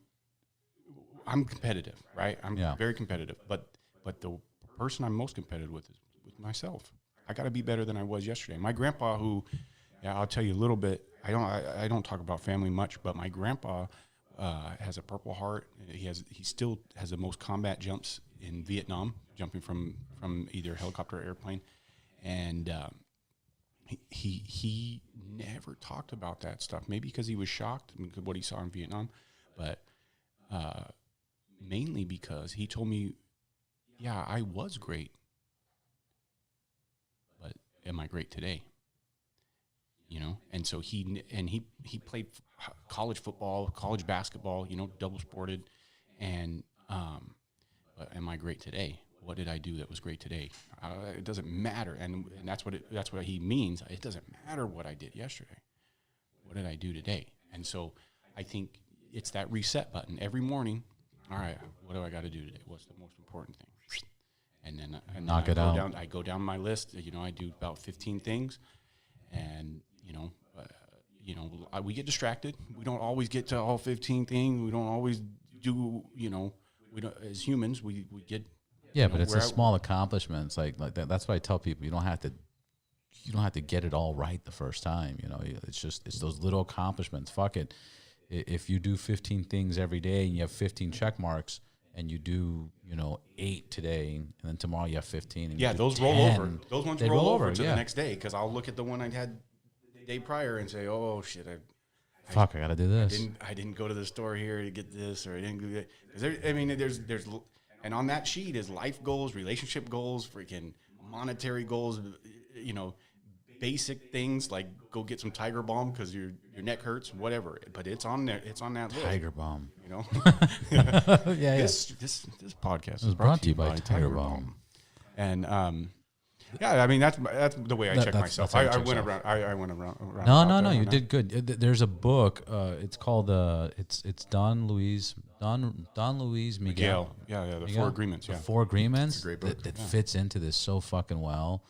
I'm competitive, right? I'm very competitive, but the person I'm most competitive with is with myself. I got to be better than I was yesterday. My grandpa, who, I'll tell you a little bit. I don't talk about family much, but my grandpa has a Purple Heart. He still has the most combat jumps in Vietnam, jumping from either helicopter or airplane, and. He never talked about that stuff. Maybe because he was shocked because what he saw in Vietnam, but mainly because he told me, "Yeah, I was great, but am I great today?" And so he played college football, college basketball, double sported, and but am I great today? What did I do that was great today? It doesn't matter, and that's what he means. It doesn't matter what I did yesterday. What did I do today? And so I think it's that reset button every morning. All right, what do I got to do today? What's the most important thing? And then knock it out. I go down my list. I do about 15 things, and we get distracted. We don't always get to all 15 things. We don't always do. We don't, as humans, we get. Yeah, but it's a small accomplishments like that. That's what I tell people. You don't have to get it all right the first time. It's those little accomplishments. Fuck it. If you do 15 things every day and you have 15 check marks, and you do 8 today, and then tomorrow you have 15. And those 10, roll over. Those ones roll over to the next day, because I'll look at the one I had the day prior and say, oh shit, I got to do this. I didn't go to the store here to get this, or I didn't do that. Because there's. And on that sheet is life goals, relationship goals, freaking monetary goals, basic things like go get some Tiger Balm because your neck hurts, whatever. But it's on there. It's on that list. Tiger Balm. Yeah. This podcast is brought to you by Tiger Balm. And that's the way I check myself. I went around. I went around. No. You did good. There's a book. It's called it's Don Luis Miguel. Yeah. The 4 Agreements. The 4 Agreements. It's a great book. That fits into this so fucking well.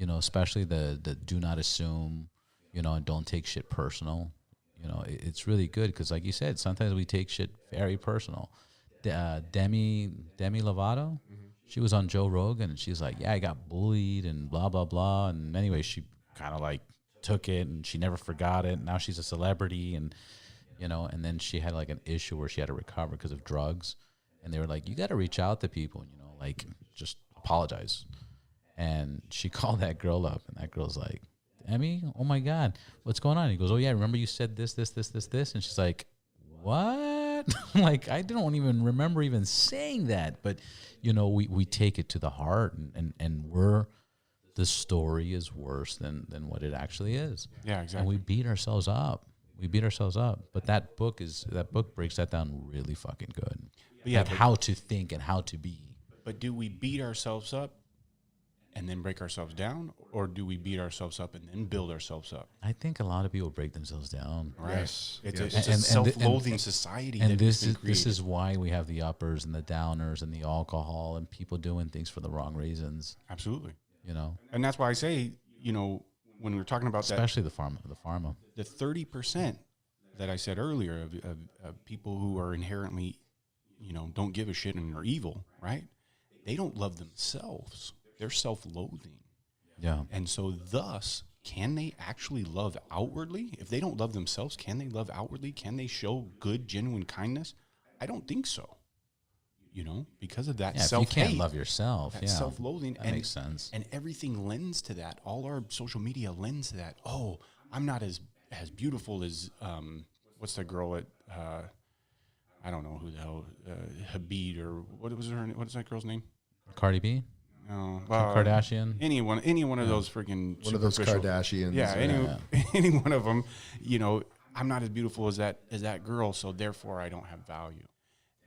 Especially the do not assume. And don't take shit personal. It's really good because, like you said, sometimes we take shit very personal. Demi Lovato. Mm-hmm. She was on Joe Rogan, and she's like, yeah, I got bullied and blah, blah, blah. And anyway, she kind of like took it, and she never forgot it. Now she's a celebrity, and, and then she had like an issue where she had to recover because of drugs. And they were like, you got to reach out to people, just apologize. And she called that girl up, and that girl's like, Emmy, oh my God, what's going on? He goes, oh yeah, remember you said this. And she's like, what? Like, I don't even remember even saying that. But, we take it to the heart, and the story is worse than what it actually is. Yeah, exactly. And we beat ourselves up. But that book breaks that down really fucking good. How to think and how to be. But do we beat ourselves up and then break ourselves down, or do we beat ourselves up and then build ourselves up? I think a lot of people break themselves down. Right. Yes. It's Yes. a And- self-loathing and- society. And that this has is been this created. is why we have the uppers and the downers and the alcohol and people doing things for the wrong reasons. Absolutely. You know, And that's why I say, when we're talking about that, especially the pharma. the 30% that I said earlier of people who are inherently, don't give a shit and are evil, right? They don't love themselves. They're self-loathing. Yeah. And so thus, can they actually love outwardly? If they don't love themselves, can they love outwardly? Can they show good, genuine kindness? I don't think so. Because of that Yeah, if you self-hate. can't love yourself, That yeah, self-loathing. that makes sense. And everything lends to that. All our social media lends to that. Oh, I'm not as beautiful as, what's that girl at, I don't know who the hell, Habib, or what is that girl's name? Cardi B, No, Kardashian. Any one of those freaking One of those superficial- Kardashians. Yeah, any one of them. I'm not as beautiful as that girl, so therefore I don't have value.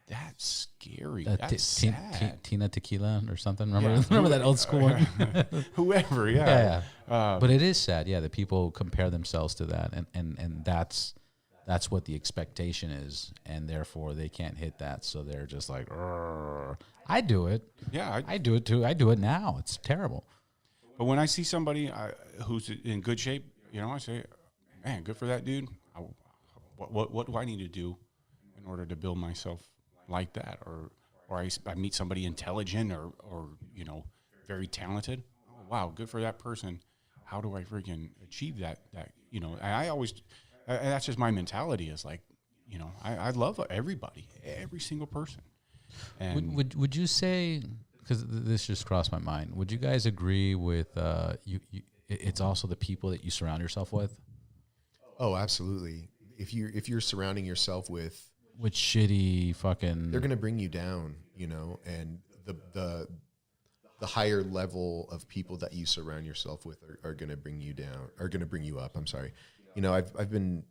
That's scary. That's sad. Tina Tequila or something. Remember, Yeah. remember that old school one? Whoever, Yeah. yeah. But it is sad, yeah, that people compare themselves to that, and that's what the expectation is, and therefore they can't hit that, so they're just like, "Arr." I do it. Yeah, I do it too. I do it now. It's terrible. But when I see somebody who's in good shape, I say, man, good for that dude. What do I need to do in order to build myself like that? Or I meet somebody intelligent or very talented. Oh, wow, good for that person. How do I freaking achieve that? I always, that's just my mentality is like, I love everybody, every single person. And Would you say, because this just crossed my mind, would you guys agree with it's also the people that you surround yourself with? Oh, absolutely. If you're surrounding yourself with Shitty fucking, they're going to bring you down, and the higher level of people that you surround yourself with are going to bring you down, are going to bring you up. I'm sorry. I've been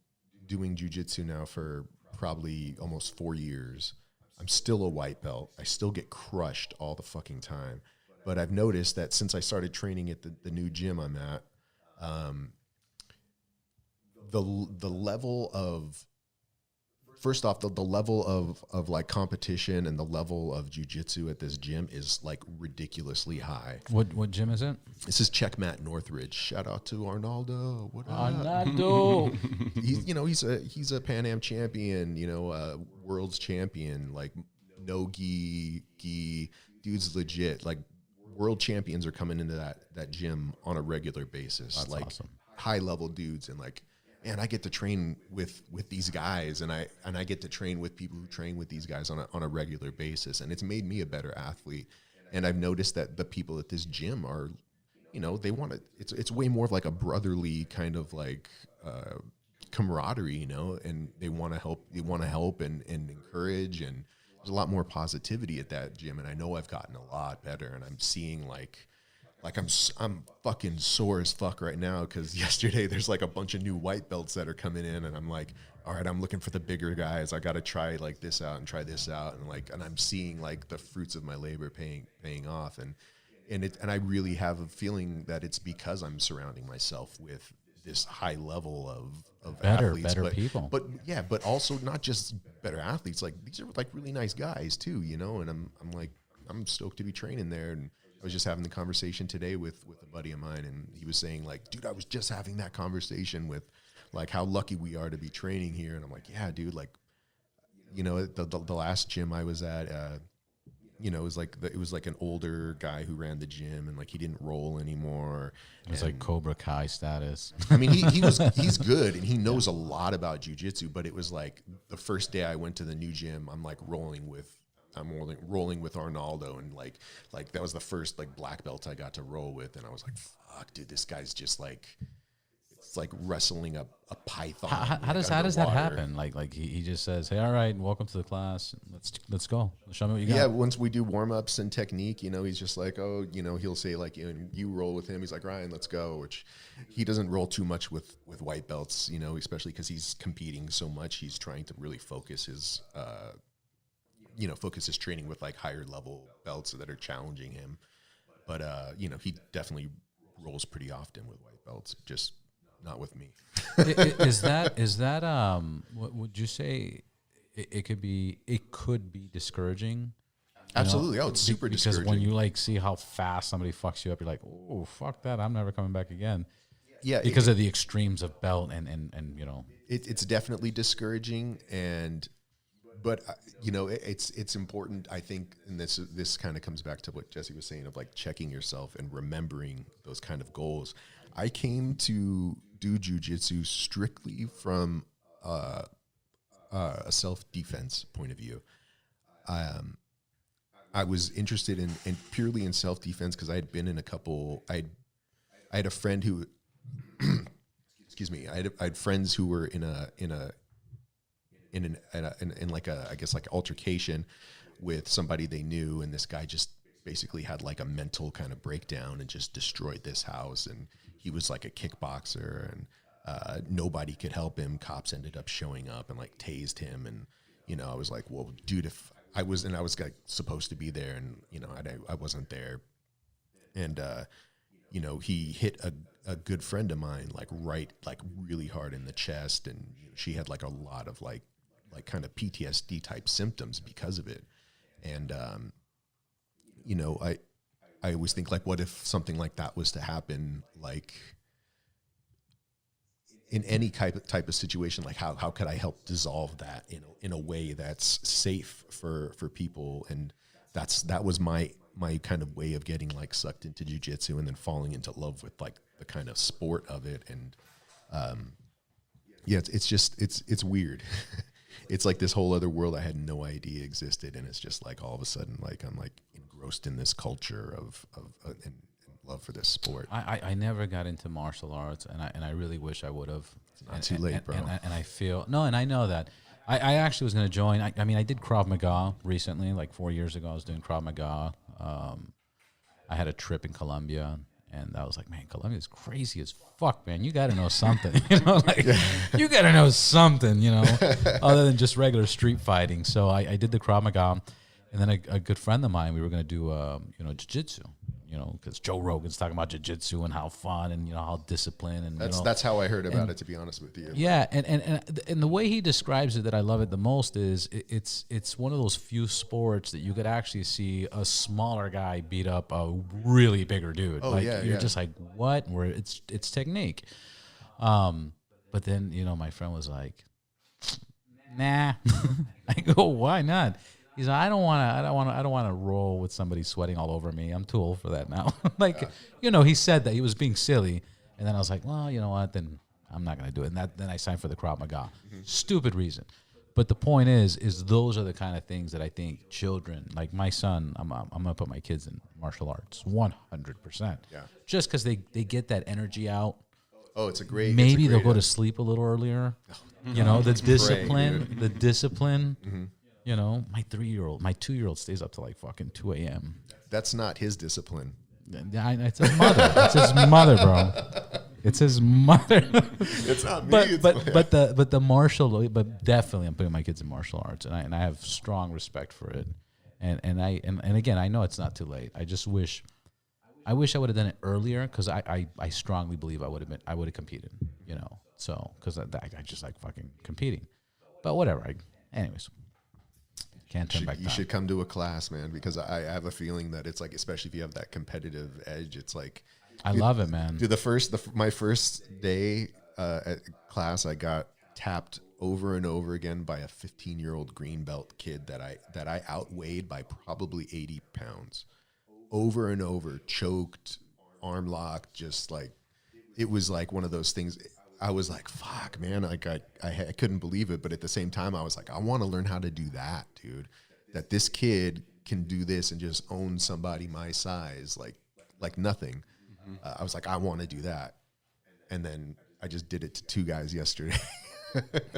doing jujitsu now for probably almost 4 years. I'm still a white belt. I still get crushed all the fucking time. But I've noticed that since I started training at the new gym I'm at, the level of, first off, the level of like competition and the level of jujitsu at this gym is like ridiculously high. what gym is it? This is Checkmat Northridge. Shout out to Arnaldo. What up? Arnaldo. He's a Pan Am champion, world's champion, like no gi. Dude's legit. Like world champions are coming into that gym on a regular basis. That's like awesome. high level dudes, and like, man, I get to train with these guys, and I get to train with people who train with these guys on a regular basis, and it's made me a better athlete. And I've noticed that the people at this gym are, they want to. It's way more of like a brotherly kind of like camaraderie, and they want to help. They want to help and encourage, and there's a lot more positivity at that gym. And I know I've gotten a lot better, and I'm seeing like I'm fucking sore as fuck right now because yesterday there's like a bunch of new white belts that are coming in, and I'm like, all right, I'm looking for the bigger guys. I got to try like this out and try this out, and I'm seeing like the fruits of my labor paying off, and I really have a feeling that it's because I'm surrounding myself with this high level of athletes, better people. But also not just better athletes. Like these are like really nice guys too, and I'm stoked to be training there. And I was just having the conversation today with a buddy of mine, and he was saying like, dude, I was just having that conversation with like how lucky we are to be training here. And I'm like, yeah, dude, like, the last gym I was at, it was like an older guy who ran the gym, and like he didn't roll anymore. It was like Cobra Kai status. I mean, he's good, and he knows a lot about jiu-jitsu, but it was like the first day I went to the new gym, I'm rolling with Arnaldo, and like that was the first like black belt I got to roll with, and I was like, fuck, dude, this guy's just like, it's like wrestling a python. How does that happen? Like he just says, hey, all right, welcome to the class. Let's go. Show me what you got. Yeah, once we do warm-ups and technique, he's just like, oh, he'll say like, you roll with him. He's like, Ryan, let's go, which he doesn't roll too much with white belts, especially because he's competing so much. He's trying to really focus his training with like higher level belts that are challenging him. but he definitely rolls pretty often with white belts, just not with me. Is that what would you say it could be discouraging? Absolutely. Oh, it's super discouraging. Because when you like see how fast somebody fucks you up, you're like, oh, fuck that. I'm never coming back again. Yeah. Because of the extremes of belt and it's definitely discouraging. But it's important, I think, and this kind of comes back to what Jesse was saying of like checking yourself and remembering those kind of goals. I came to do jujitsu strictly from a self-defense point of view. I was interested in purely in self-defense because I had been in a couple. I had a friend who, excuse me, I had friends who were in like a, I guess, like altercation with somebody they knew, and this guy just basically had like a mental kind of breakdown and just destroyed this house. And he was like a kickboxer, and nobody could help him. Cops ended up showing up and like tased him, and I was like, well, dude, if I was like supposed to be there, and I wasn't there, and he hit a good friend of mine like really hard in the chest, and she had like a lot of like kind of PTSD type symptoms because of it. And I always think like, what if something like that was to happen, like in any type of situation? Like how could I help dissolve that in a way that's safe for people? And that was my kind of way of getting like sucked into jiu-jitsu and then falling into love with like the kind of sport of it. And it's weird. It's like this whole other world I had no idea existed, and it's just like all of a sudden like I'm like engrossed in this culture of and love for this sport. I never got into martial arts, and I really wish I would have. It's not too late, bro. And I feel and I know that. I actually was going to join. I mean, I did Krav Maga recently, like 4 years ago. I was doing Krav Maga. I had a trip in Colombia, and I was like, man, Colombia is crazy as fuck, man. You got to know something, you got to know something, other than just regular street fighting. So I did the Krav Maga, and then a good friend of mine, we were going to do, jiu-jitsu, because Joe Rogan's talking about jiu-jitsu and how fun and, how disciplined. And that's how I heard about it, to be honest with you. Yeah, and the way he describes it that I love it the most is it's one of those few sports that you could actually see a smaller guy beat up a really bigger dude. Oh, you're just like, what? Where it's technique. But then, my friend was like, nah. I go, why not? He's like, I don't want to roll with somebody sweating all over me. I'm too old for that now. He said that he was being silly, and then I was like, well, you know what? Then I'm not going to do it. And then I signed for the Krav Maga. Mm-hmm. Stupid reason, but the point is those are the kind of things that I think children, like my son, I'm going to put my kids in martial arts 100%. Yeah. Just because they get that energy out. Oh, it's a great. Maybe they'll go to sleep a little earlier. The discipline. Mm-hmm. My 2-year-old stays up till like fucking 2 a.m. That's not his discipline. It's his mother. It's his mother, bro. It's his mother. It's not me. But definitely I'm putting my kids in martial arts, and I have strong respect for it. And again, I know it's not too late. I just wish I would have done it earlier, because I strongly believe I would have competed. So because I just like fucking competing. But whatever. Anyways. Can't turn back. You should come to a class, man, because I have a feeling that it's like, especially if you have that competitive edge, it's like I love it, man. Dude, my first day at class, I got tapped over and over again by a 15-year-old green belt kid that I outweighed by probably 80 pounds, over and over, choked, arm locked, just like it was like one of those things. I was like, fuck, man, like I couldn't believe it. But at the same time, I was like, I want to learn how to do that, dude. That this kid can do this and just own somebody my size, like nothing. Mm-hmm. I was like, I want to do that. And then I just did it to 2 guys yesterday.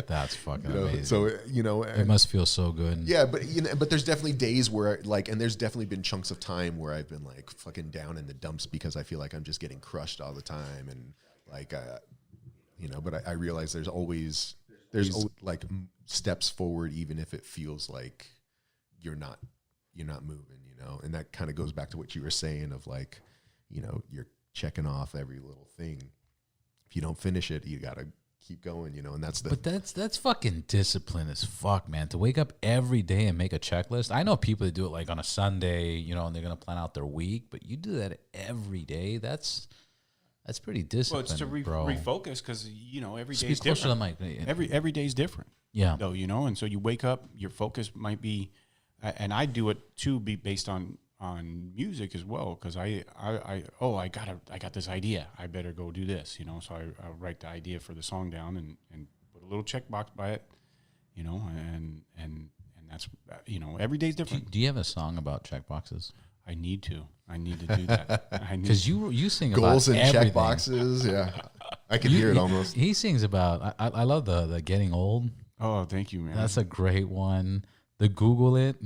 That's fucking amazing. So, it must feel so good. Yeah, but there's definitely days where and there's definitely been chunks of time where I've been like fucking down in the dumps because I feel like I'm just getting crushed all the time. And like, but I realize there's always like steps forward, even if it feels like you're not moving, you know. And that kind of goes back to what you were saying of like, you know, you're checking off every little thing. If you don't finish it, you got to keep going, you know. And but that's fucking discipline as fuck, man. To wake up every day and make a checklist. I know people that do it like on a Sunday, you know, and they're gonna plan out their week. But you do that every day. That's pretty disciplined, Well, it's to bro. refocus because, you know, every day Speak is closer to the different. mic. Every day is different. Yeah. Though, you know, and so you wake up, your focus might be, and I do it too, be based on music as well, because I got this idea, I better go do this, you know. So I write the idea for the song down and put a little checkbox by it, you know, and that's, you know, every day's different. Do you have a song about checkboxes? I need to do that. Because you sing goals about and everything. check boxes. Yeah. I can hear it almost. He sings about. I love the getting old. Oh, thank you, man. That's a great one. The Google it.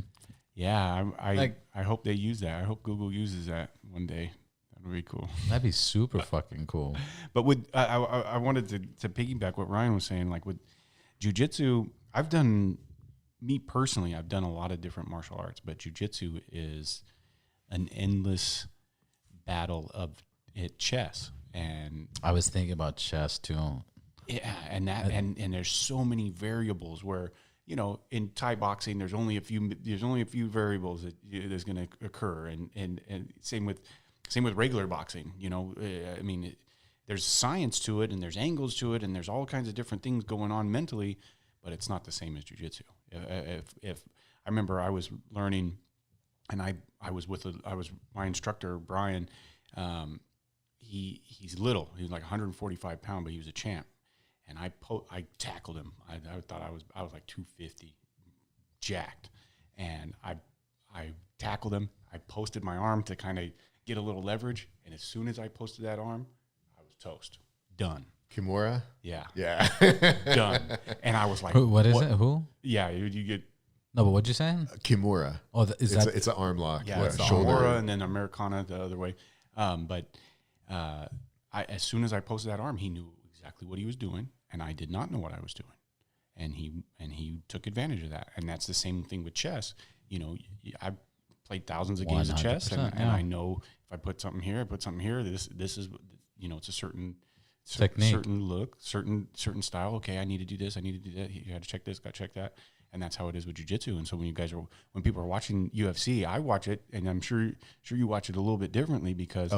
Yeah, I hope they use that. I hope Google uses that one day. That would be cool. That'd be super fucking cool. But with I wanted to piggyback what Ryan was saying. Like with jiu-jitsu, I've done a lot of different martial arts, but jiu-jitsu is an endless battle of chess. And I was thinking about chess too. yeah, and there's so many variables where, you know, in Thai boxing, there's only a few variables that's going to occur, and same with regular boxing. You know, I mean, there's science to it, and there's angles to it, and there's all kinds of different things going on mentally, but it's not the same as jiu-jitsu. If I remember, I was learning, and I was my instructor Brian. He's little. He was like 145 pounds, but he was a champ. And I tackled him. I thought I was like 250, jacked, and I tackled him. I posted my arm to kind of get a little leverage, and as soon as I posted that arm, I was toast, done. Kimura? Yeah, done. And I was like, What is it? Who? Yeah, you get No, but what'd you say? Kimura. Oh, It's an arm lock. yeah, it's the shoulder. Aura and then Americana the other way. As soon as I posted that arm, he knew exactly what he was doing, and I did not know what I was doing, and he took advantage of that. And that's the same thing with chess. You know, I've played thousands of games of chess, and I know if I put something here, this is, you know, it's a certain technique, certain look, certain style. Okay, I need to do this, I need to do that. You got to check this, got to check that. And that's how it is with jiu-jitsu. And so when people are watching UFC, I watch it, and I'm sure you watch it a little bit differently because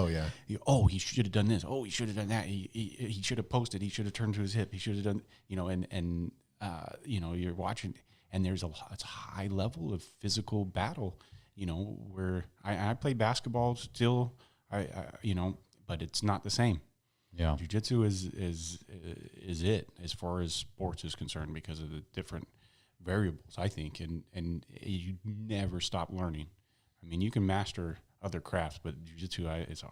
he should have done this. Oh, he should have done that. He should have posted. He should have turned to his hip. He should have done, you know, and you know, you're watching, and it's a high level of physical battle, you know, where I play basketball still, you know, but it's not the same. Yeah. Jiu-jitsu is it as far as sports is concerned because of the different variables, I think, and you never stop learning. I mean, you can master other crafts, but jiu-jitsu that's a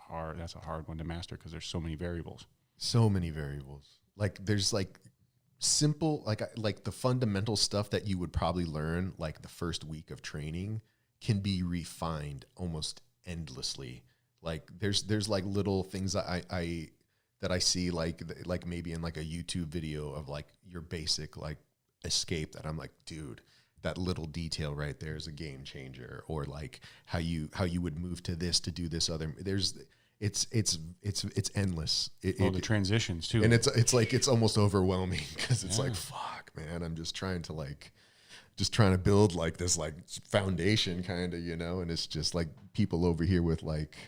hard one to master because there's so many variables. So many variables. Like there's like simple, like the fundamental stuff that you would probably learn like the first week of training can be refined almost endlessly. Like there's like little things that I see like maybe in like a YouTube video of like your basic like escape that I'm like, dude, that little detail right there is a game changer. Or like how you would move to this to do this other. It's endless. The transitions too, and it's like it's almost overwhelming because it's like, fuck, man, I'm just trying to build like this like foundation kind of, you know, and it's just like people over here with like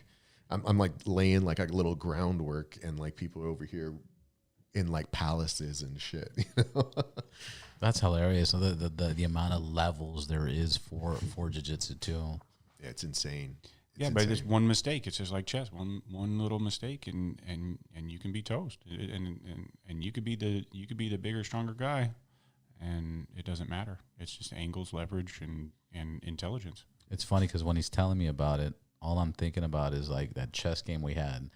I'm like laying like a little groundwork, and like people over here in like palaces and shit, you know. That's hilarious. So the amount of levels there is for jiu-jitsu too. Yeah, it's insane. But it's one mistake. It's just like chess. One little mistake, and you can be toast. And you could be the bigger, stronger guy, and it doesn't matter. It's just angles, leverage, and intelligence. It's funny because when he's telling me about it, all I'm thinking about is like that chess game we had.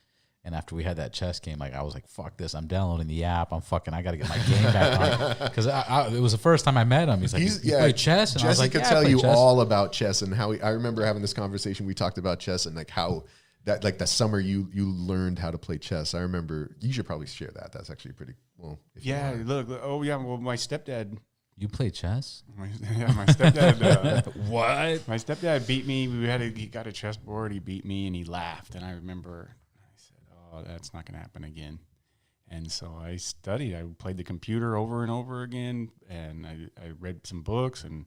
And after we had that chess game, like I was like, "Fuck this! I'm downloading the app. I got to get my game back on." Because it was the first time I met him. He's like, "You play chess?" And Jesse I was like, could "Yeah, tell I play you chess." all about chess and how I remember having this conversation. We talked about chess and like how that like the summer you learned how to play chess. I remember. You should probably share that. That's actually pretty well. Look. Oh yeah. Well, my stepdad. You play chess? My stepdad. What? My stepdad beat me. He got a chessboard. He beat me, and he laughed. And I remember, I said, "Oh, that's not going to happen again." And so I studied. I played the computer over and over again, and I read some books, and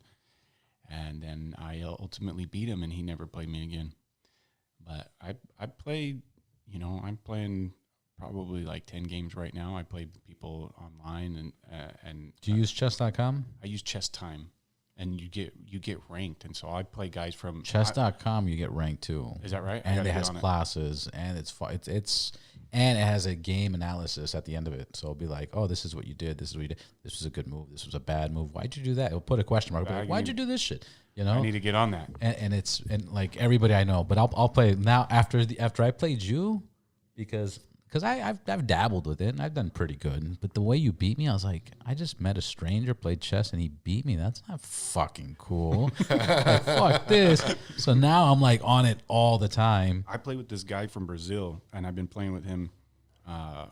then I ultimately beat him, and he never played me again. But I played, I'm playing probably like 10 games right now. I play with people online, and Do you use chess.com? I use Chess Time, and you get ranked. And so I play guys from Chess.com, you get ranked too. Is that right? I And gotta it get has on it. classes, and and it has a game analysis at the end of it. So it'll be like, oh, this is what you did. This is what you did. This was a good move. This was a bad move. Why'd you do that? It'll put a question mark. It'll be like, why'd you do this shit? I need to get on that. And like everybody I know, but I'll play now after I played you because I've dabbled with it and I've done pretty good. But the way you beat me, I was like, I just met a stranger, played chess, and he beat me. That's not fucking cool. Like, fuck this. So now I'm like on it all the time. I play with this guy from Brazil, and I've been playing with him. I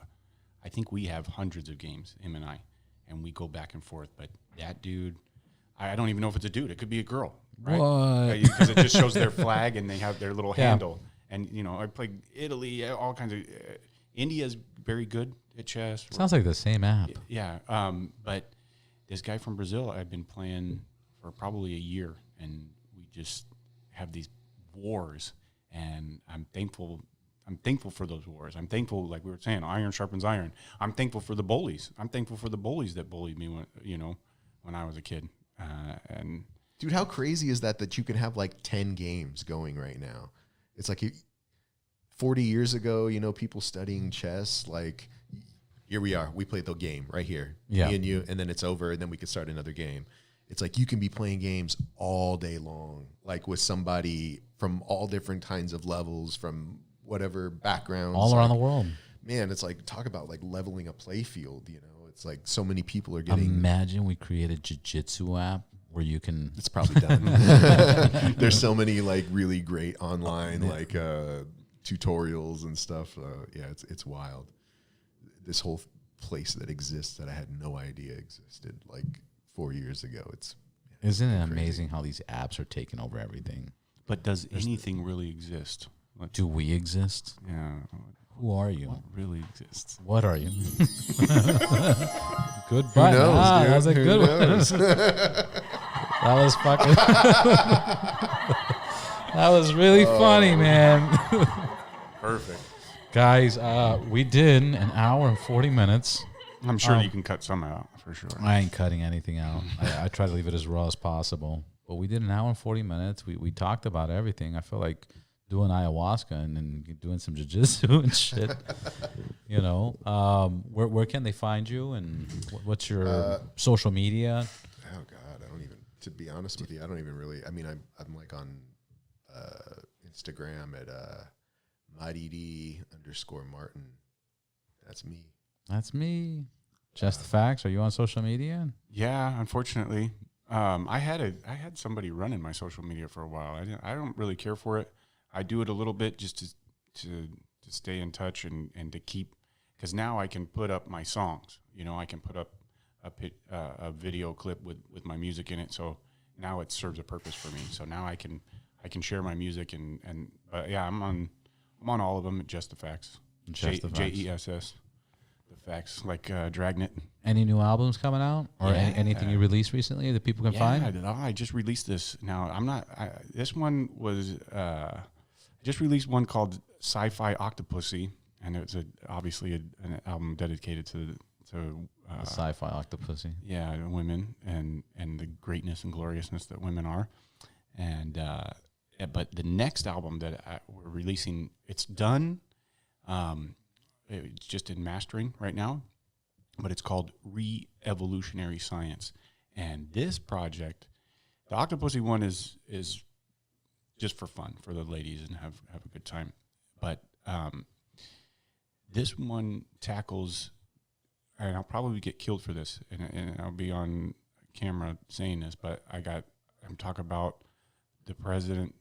think we have hundreds of games, him and we go back and forth. But that dude, I don't even know if it's a dude. It could be a girl, right? What? Because it just shows their flag and they have their little Yeah. handle. And I played Italy, all kinds of. India's very good at chess. Sounds like the same app. Yeah, but this guy from Brazil, I've been playing for probably a year, and we just have these wars, and I'm thankful for those wars. I'm thankful, like we were saying, iron sharpens iron. I'm thankful for the bullies. I'm thankful for the bullies that bullied me when I was a kid. And Dude, how crazy is that you can have like 10 games going right now? It's like 40 years ago, people studying chess, like, here we are. We played the game right here, Yeah. me and you, and then it's over, and then we can start another game. It's like you can be playing games all day long, like with somebody from all different kinds of levels, from whatever backgrounds. All around the world. Man, it's like, talk about like leveling a play field, It's like so many people are getting... Imagine we create a jiu-jitsu app where you can... It's probably done. There's so many like really great online tutorials and stuff. It's wild. This whole place that exists that I had no idea existed like 4 years ago. Isn't it amazing how these apps are taking over everything? but does anything really exist? Do we exist? Yeah, Who are you? what really exists? What are you? Good button. knows, dude? That was a Who good knows? one. That was fucking... That was really funny, man. Perfect. Guys, we did an hour and 40 minutes. I'm sure you can cut some out for sure. I ain't cutting anything out. I try to leave it as raw as possible. But we did an hour and 40 minutes. We talked about everything. I feel like doing ayahuasca and then doing some jiu-jitsu and shit. You know, where can they find you, and what's your social media? Oh God, I don't even. To be honest with you, I don't even really. I mean, I'm like on Instagram at MightyD_Martin. That's me. That's me. Just the facts. Are you on social media? Yeah, unfortunately, I had somebody running my social media for a while. I don't really care for it. I do it a little bit just to stay in touch and to keep, because now I can put up my songs. You know, I can put up a video clip with my music in it. So now it serves a purpose for me. So now I can share my music and yeah, I'm on all of them. Just the Facts. Just the Facts. JESS. The Facts, like Dragnet. Any new albums coming out, or Yeah. anything you released recently that people can find? I just released this. Now this one was just released one called Sci-Fi Octopussy, and it's obviously an album dedicated to Sci-fi Octopussy. women and the greatness and gloriousness that women are, and but the next album that we're releasing, it's done. It's just in mastering right now, but it's called Re-Evolutionary Science. And this project, the Octopussy one is just for fun for the ladies and have a good time. But this one tackles, and I'll probably get killed for this, and I'll be on camera saying this, but I'm talking about the president,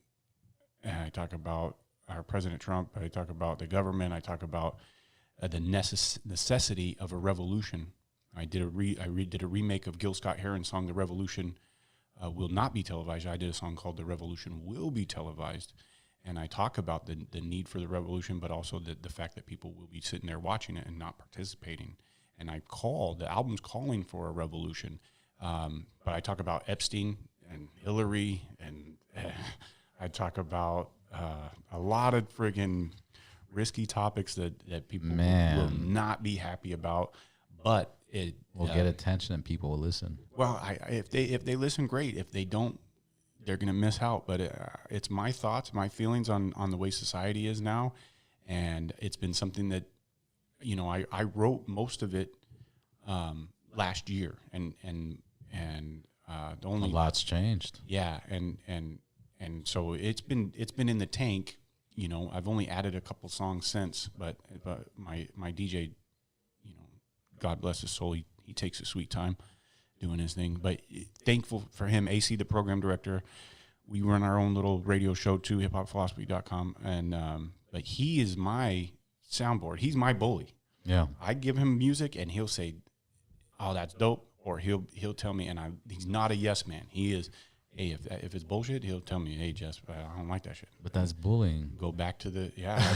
and I talk about our President Trump, I talk about the government, I talk about the necessity of a revolution. I did a remake of Gil Scott-Heron's song "The Revolution" will not be televised. I did a song called "The Revolution Will Be Televised," and I talk about the need for the revolution, but also the fact that people will be sitting there watching it and not participating. And the album's calling for a revolution, but I talk about Epstein and Hillary, and I talk about a lot of friggin' risky topics that people will not be happy about, but it will get attention and people will listen. Well, if they listen, great. If they don't, they're going to miss out. But it's my thoughts, my feelings on the way society is now, and it's been something that, I wrote most of it last year, and the only a lot's changed. Yeah, and so it's been in the tank. I've only added a couple songs since, but my DJ, God bless his soul, he takes a sweet time doing his thing. But thankful for him, AC, the program director. We run our own little radio show too, hiphopphilosophy.com, and but he is my soundboard. He's my bully. Yeah, I give him music, and he'll say, "Oh, that's dope," or he'll tell me, and he's not a yes man. He is. Hey, if it's bullshit, he'll tell me, "Hey, Jess, I don't like that shit." But that's bullying. Go back to I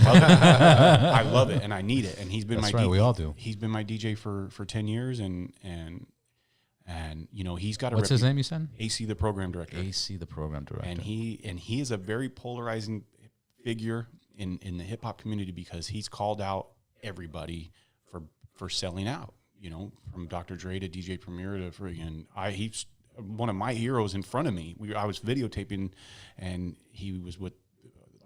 love it. I love it, and I need it. And he's been that's my right. We all do. He's been my DJ for 10 years, and he's got a. What's his name? You said AC, the program director. AC, the program director. And he is a very polarizing figure in the hip hop community, because he's called out everybody for selling out. From Dr. Dre to DJ Premier to friggin' he's one of my heroes in front of me. I was videotaping, and he was with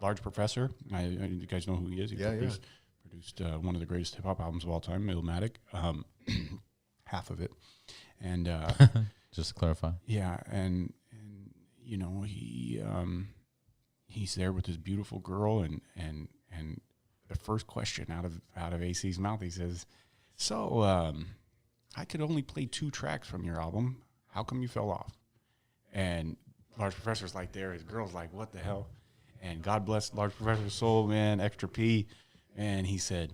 Large Professor. You guys know who he is. He produced one of the greatest hip hop albums of all time, Illmatic, half of it. And just to clarify, yeah, and he's there with his beautiful girl, and the first question out of AC's mouth, he says, "So I could only play 2 tracks from your album. How come you fell off?" And Large Professor's like there. His girl's like, "What the hell?" And God bless Large Professor's soul, man, Extra P. And he said,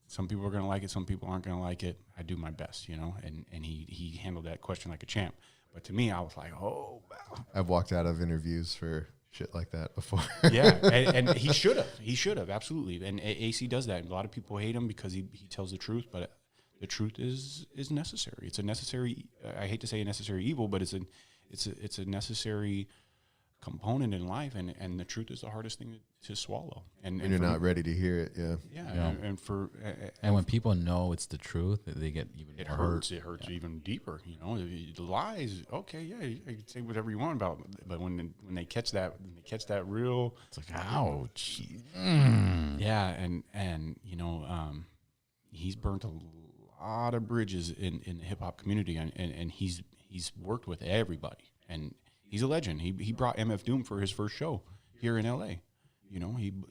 "Some people are going to like it. Some people aren't going to like it. I do my best, And he handled that question like a champ. But to me, I was like, oh, wow. I've walked out of interviews for shit like that before. Yeah, and he should have. He should have, absolutely. And AC does that. A lot of people hate him because he tells the truth, but the truth is necessary. It's a necessary. I hate to say a necessary evil, but it's a necessary component in life, and the truth is the hardest thing to swallow. And you're not ready to hear it. Yeah. And when people know it's the truth, they get even more hurt. It hurts even deeper. The lies. Okay, yeah, you can say whatever you want about it, but when they catch that, real, it's like, ouch. Yeah, and he's burnt a lot of bridges in the hip hop community, and he's worked with everybody, and he's a legend. He brought MF Doom for his first show here in LA.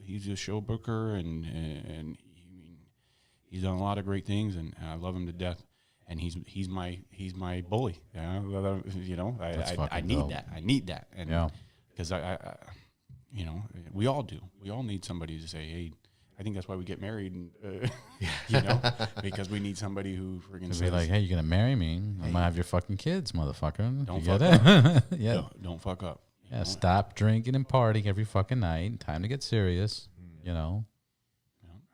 He's a show booker, and he's done a lot of great things, and I love him to death. And he's my bully. I need that. I need that. And because we all do. We all need somebody to say, hey. I think that's why we get married, because we need somebody who freaking says, be like, hey, you're going to marry me? I'm going to have your fucking kids, motherfucker. Don't fuck up. Yeah. Don't fuck up. Yeah, stop drinking and partying every fucking night. Time to get serious, Yeah,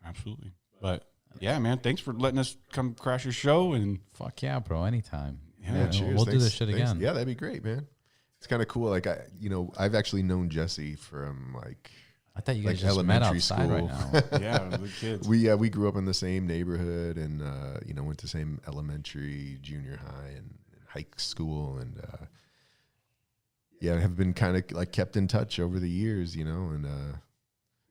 absolutely. But, yeah, man, thanks for letting us come crash your show. And fuck yeah, bro, anytime. Yeah, cheers. We'll do this shit again. Yeah, that'd be great, man. It's kind of cool. Like, I've actually known Jesse from, like, I thought you guys just met outside school. Right now. Yeah, we're kids. We grew up in the same neighborhood, and went to same elementary, junior high, and high school, and have been kind of like kept in touch over the years, and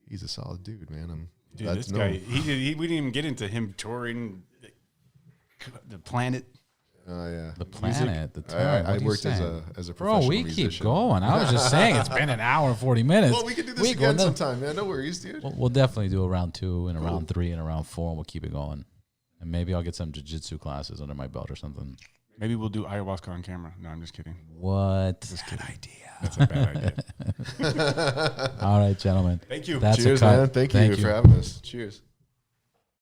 he's a solid dude, man. Dude, this guy, we didn't even get into him touring the planet. Oh yeah, the planet. The time. I worked as a professional Bro, we musician. keep going. I was just saying it's been an hour and 40 minutes. Well, we can do this again sometime, man. No worries, dude. We'll definitely do a round 2 and a round 3 and a round 4, and we'll keep it going. And maybe I'll get some jiu-jitsu classes under my belt or something. Maybe we'll do ayahuasca on camera. No, I'm just kidding. What? Bad idea. That's a bad idea. All right, gentlemen. Thank you. Cheers, man. Thank you for having us. Cheers.